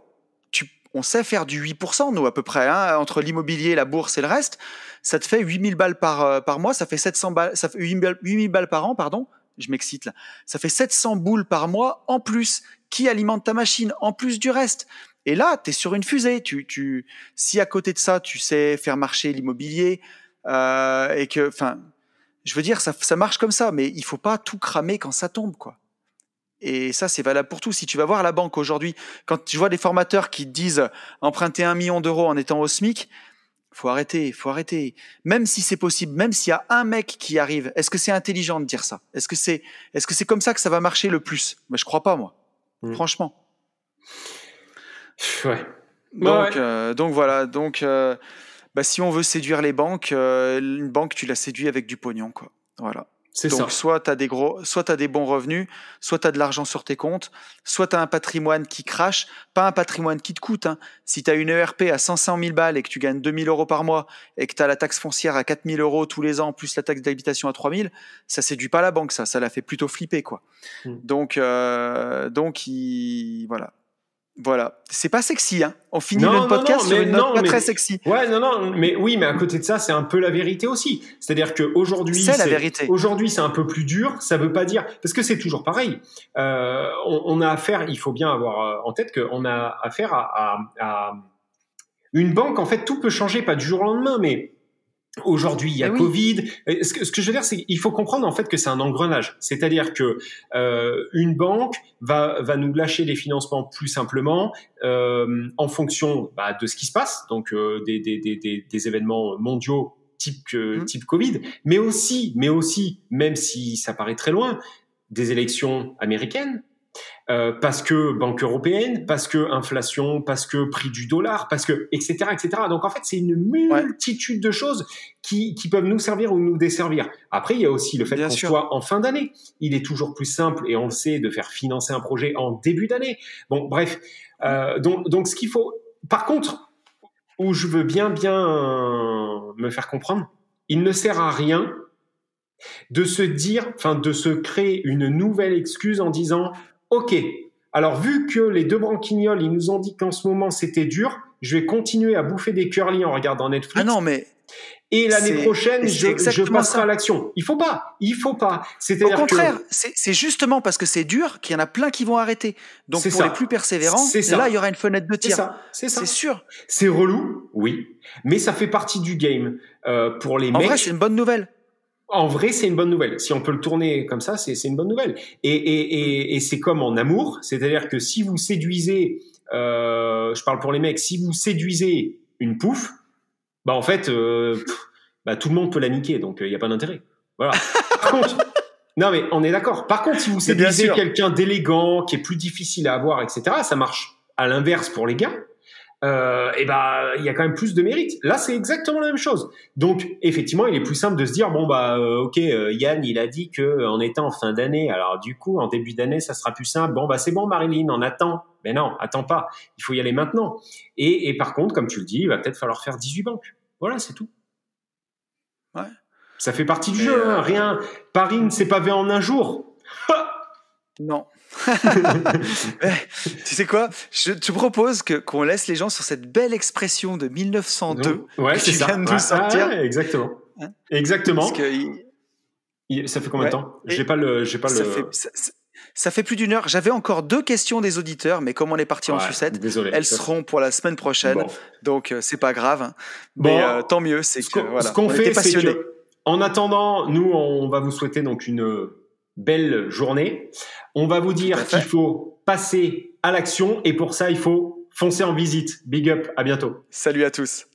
on sait faire du 8%, nous, à peu près, hein, entre l'immobilier, la bourse et le reste. Ça te fait 8 000 balles par mois, ça fait 700 balles, ça fait 8 000 balles par an, pardon. Je m'excite là. Ça fait 700 boules par mois en plus, qui alimente ta machine, en plus du reste. Et là, tu es sur une fusée. Si à côté de ça, tu sais faire marcher l'immobilier, et que, enfin, je veux dire, ça marche comme ça, mais il faut pas tout cramer quand ça tombe, quoi. Et ça, c'est valable pour tout. Si tu vas voir à la banque aujourd'hui, quand tu vois des formateurs qui te disent emprunter 1 million d'euros en étant au SMIC, faut arrêter. Même si c'est possible, même s'il y a un mec qui arrive, est-ce que c'est intelligent de dire ça? Est-ce que c'est comme ça que ça va marcher le plus? Mais je crois pas, moi. Franchement. Ouais. Donc voilà. Donc, si on veut séduire les banques, une banque, tu la séduis avec du pognon, quoi. Voilà. Donc, soit tu as des bons revenus, soit tu as de l'argent sur tes comptes, soit tu as un patrimoine qui crache, pas un patrimoine qui te coûte. Hein. Si tu as une ERP à 500 000 balles et que tu gagnes 2 000 euros par mois et que tu as la taxe foncière à 4 000 euros tous les ans, plus la taxe d'habitation à 3 000, ça séduit pas la banque, ça la fait plutôt flipper, quoi. Donc, voilà. C'est pas sexy, hein. On finit le podcast sur une note pas très sexy. Ouais, mais à côté de ça, c'est un peu la vérité aussi. C'est-à-dire qu'aujourd'hui, la vérité. Aujourd'hui, c'est un peu plus dur. Ça veut pas dire, parce que c'est toujours pareil. On a affaire, il faut bien avoir en tête qu'on a affaire à une banque. En fait, tout peut changer, pas du jour au lendemain, mais aujourd'hui, il y a Covid. Ce que je veux dire, c'est qu'il faut comprendre en fait que c'est un engrenage. C'est-à-dire que une banque va nous lâcher des financements plus simplement en fonction de ce qui se passe, donc des événements mondiaux type Covid, mais aussi, même si ça paraît très loin, des élections américaines. Parce que banque européenne, parce que inflation, parce que prix du dollar, parce que etc. Donc en fait c'est une multitude de choses qui peuvent nous servir ou nous desservir. Après il y a aussi le fait qu'on soit en fin d'année. Il est toujours plus simple et on le sait de faire financer un projet en début d'année. Bon bref, donc ce qu'il faut. Par contre, où je veux bien me faire comprendre, il ne sert à rien de se créer une nouvelle excuse en disant OK, alors vu que les deux branquignoles, ils nous ont dit qu'en ce moment c'était dur, je vais continuer à bouffer des curly en regardant Netflix. Ah non, mais Et l'année prochaine, je passerai à l'action. Il faut pas. Au contraire, c'est justement parce que c'est dur qu'il y en a plein qui vont arrêter. Donc pour les plus persévérants, là, il y aura une fenêtre de tir. C'est sûr. C'est relou, oui, mais ça fait partie du game. Pour les mecs. En vrai, c'est une bonne nouvelle. En vrai, c'est une bonne nouvelle. Si on peut le tourner comme ça, c'est une bonne nouvelle. Et c'est comme en amour, c'est-à-dire que si vous séduisez, je parle pour les mecs, si vous séduisez une pouffe, bah en fait, tout le monde peut la niquer, donc il n'y a pas d'intérêt. Voilà. Par contre, non mais on est d'accord. Par contre, si vous séduisez quelqu'un d'élégant, qui est plus difficile à avoir, etc., ça marche. À l'inverse pour les gars, il y a quand même plus de mérite. Là, c'est exactement la même chose. Donc, effectivement, il est plus simple de se dire ok, Yann, il a dit que en étant en fin d'année, alors du coup, en début d'année, ça sera plus simple. C'est bon, Marilyn, on attend. Mais non, attends pas. Il faut y aller maintenant. Et par contre, comme tu le dis, il va peut-être falloir faire 18 banques. Voilà, c'est tout. Ouais. Ça fait partie du jeu, hein. Rien. Paris ne s'est pas fait en un jour. Non. Tu sais quoi, je te propose qu'on laisse les gens sur cette belle expression de 1902 que tu viens de nous sortir. Exactement. Hein, exactement. Parce que ça fait combien de temps ? Ça fait plus d'une heure. J'avais encore 2 questions des auditeurs, mais comme on est parti en sucette, elles seront pour la semaine prochaine. Bon. Donc c'est pas grave. Mais tant mieux, c'est que voilà. Ce qu'on fait, c'est que, en attendant, nous on va vous souhaiter donc une belle journée. On va vous dire qu'il faut passer à l'action et pour ça, il faut foncer en visite. Big up, à bientôt. Salut à tous.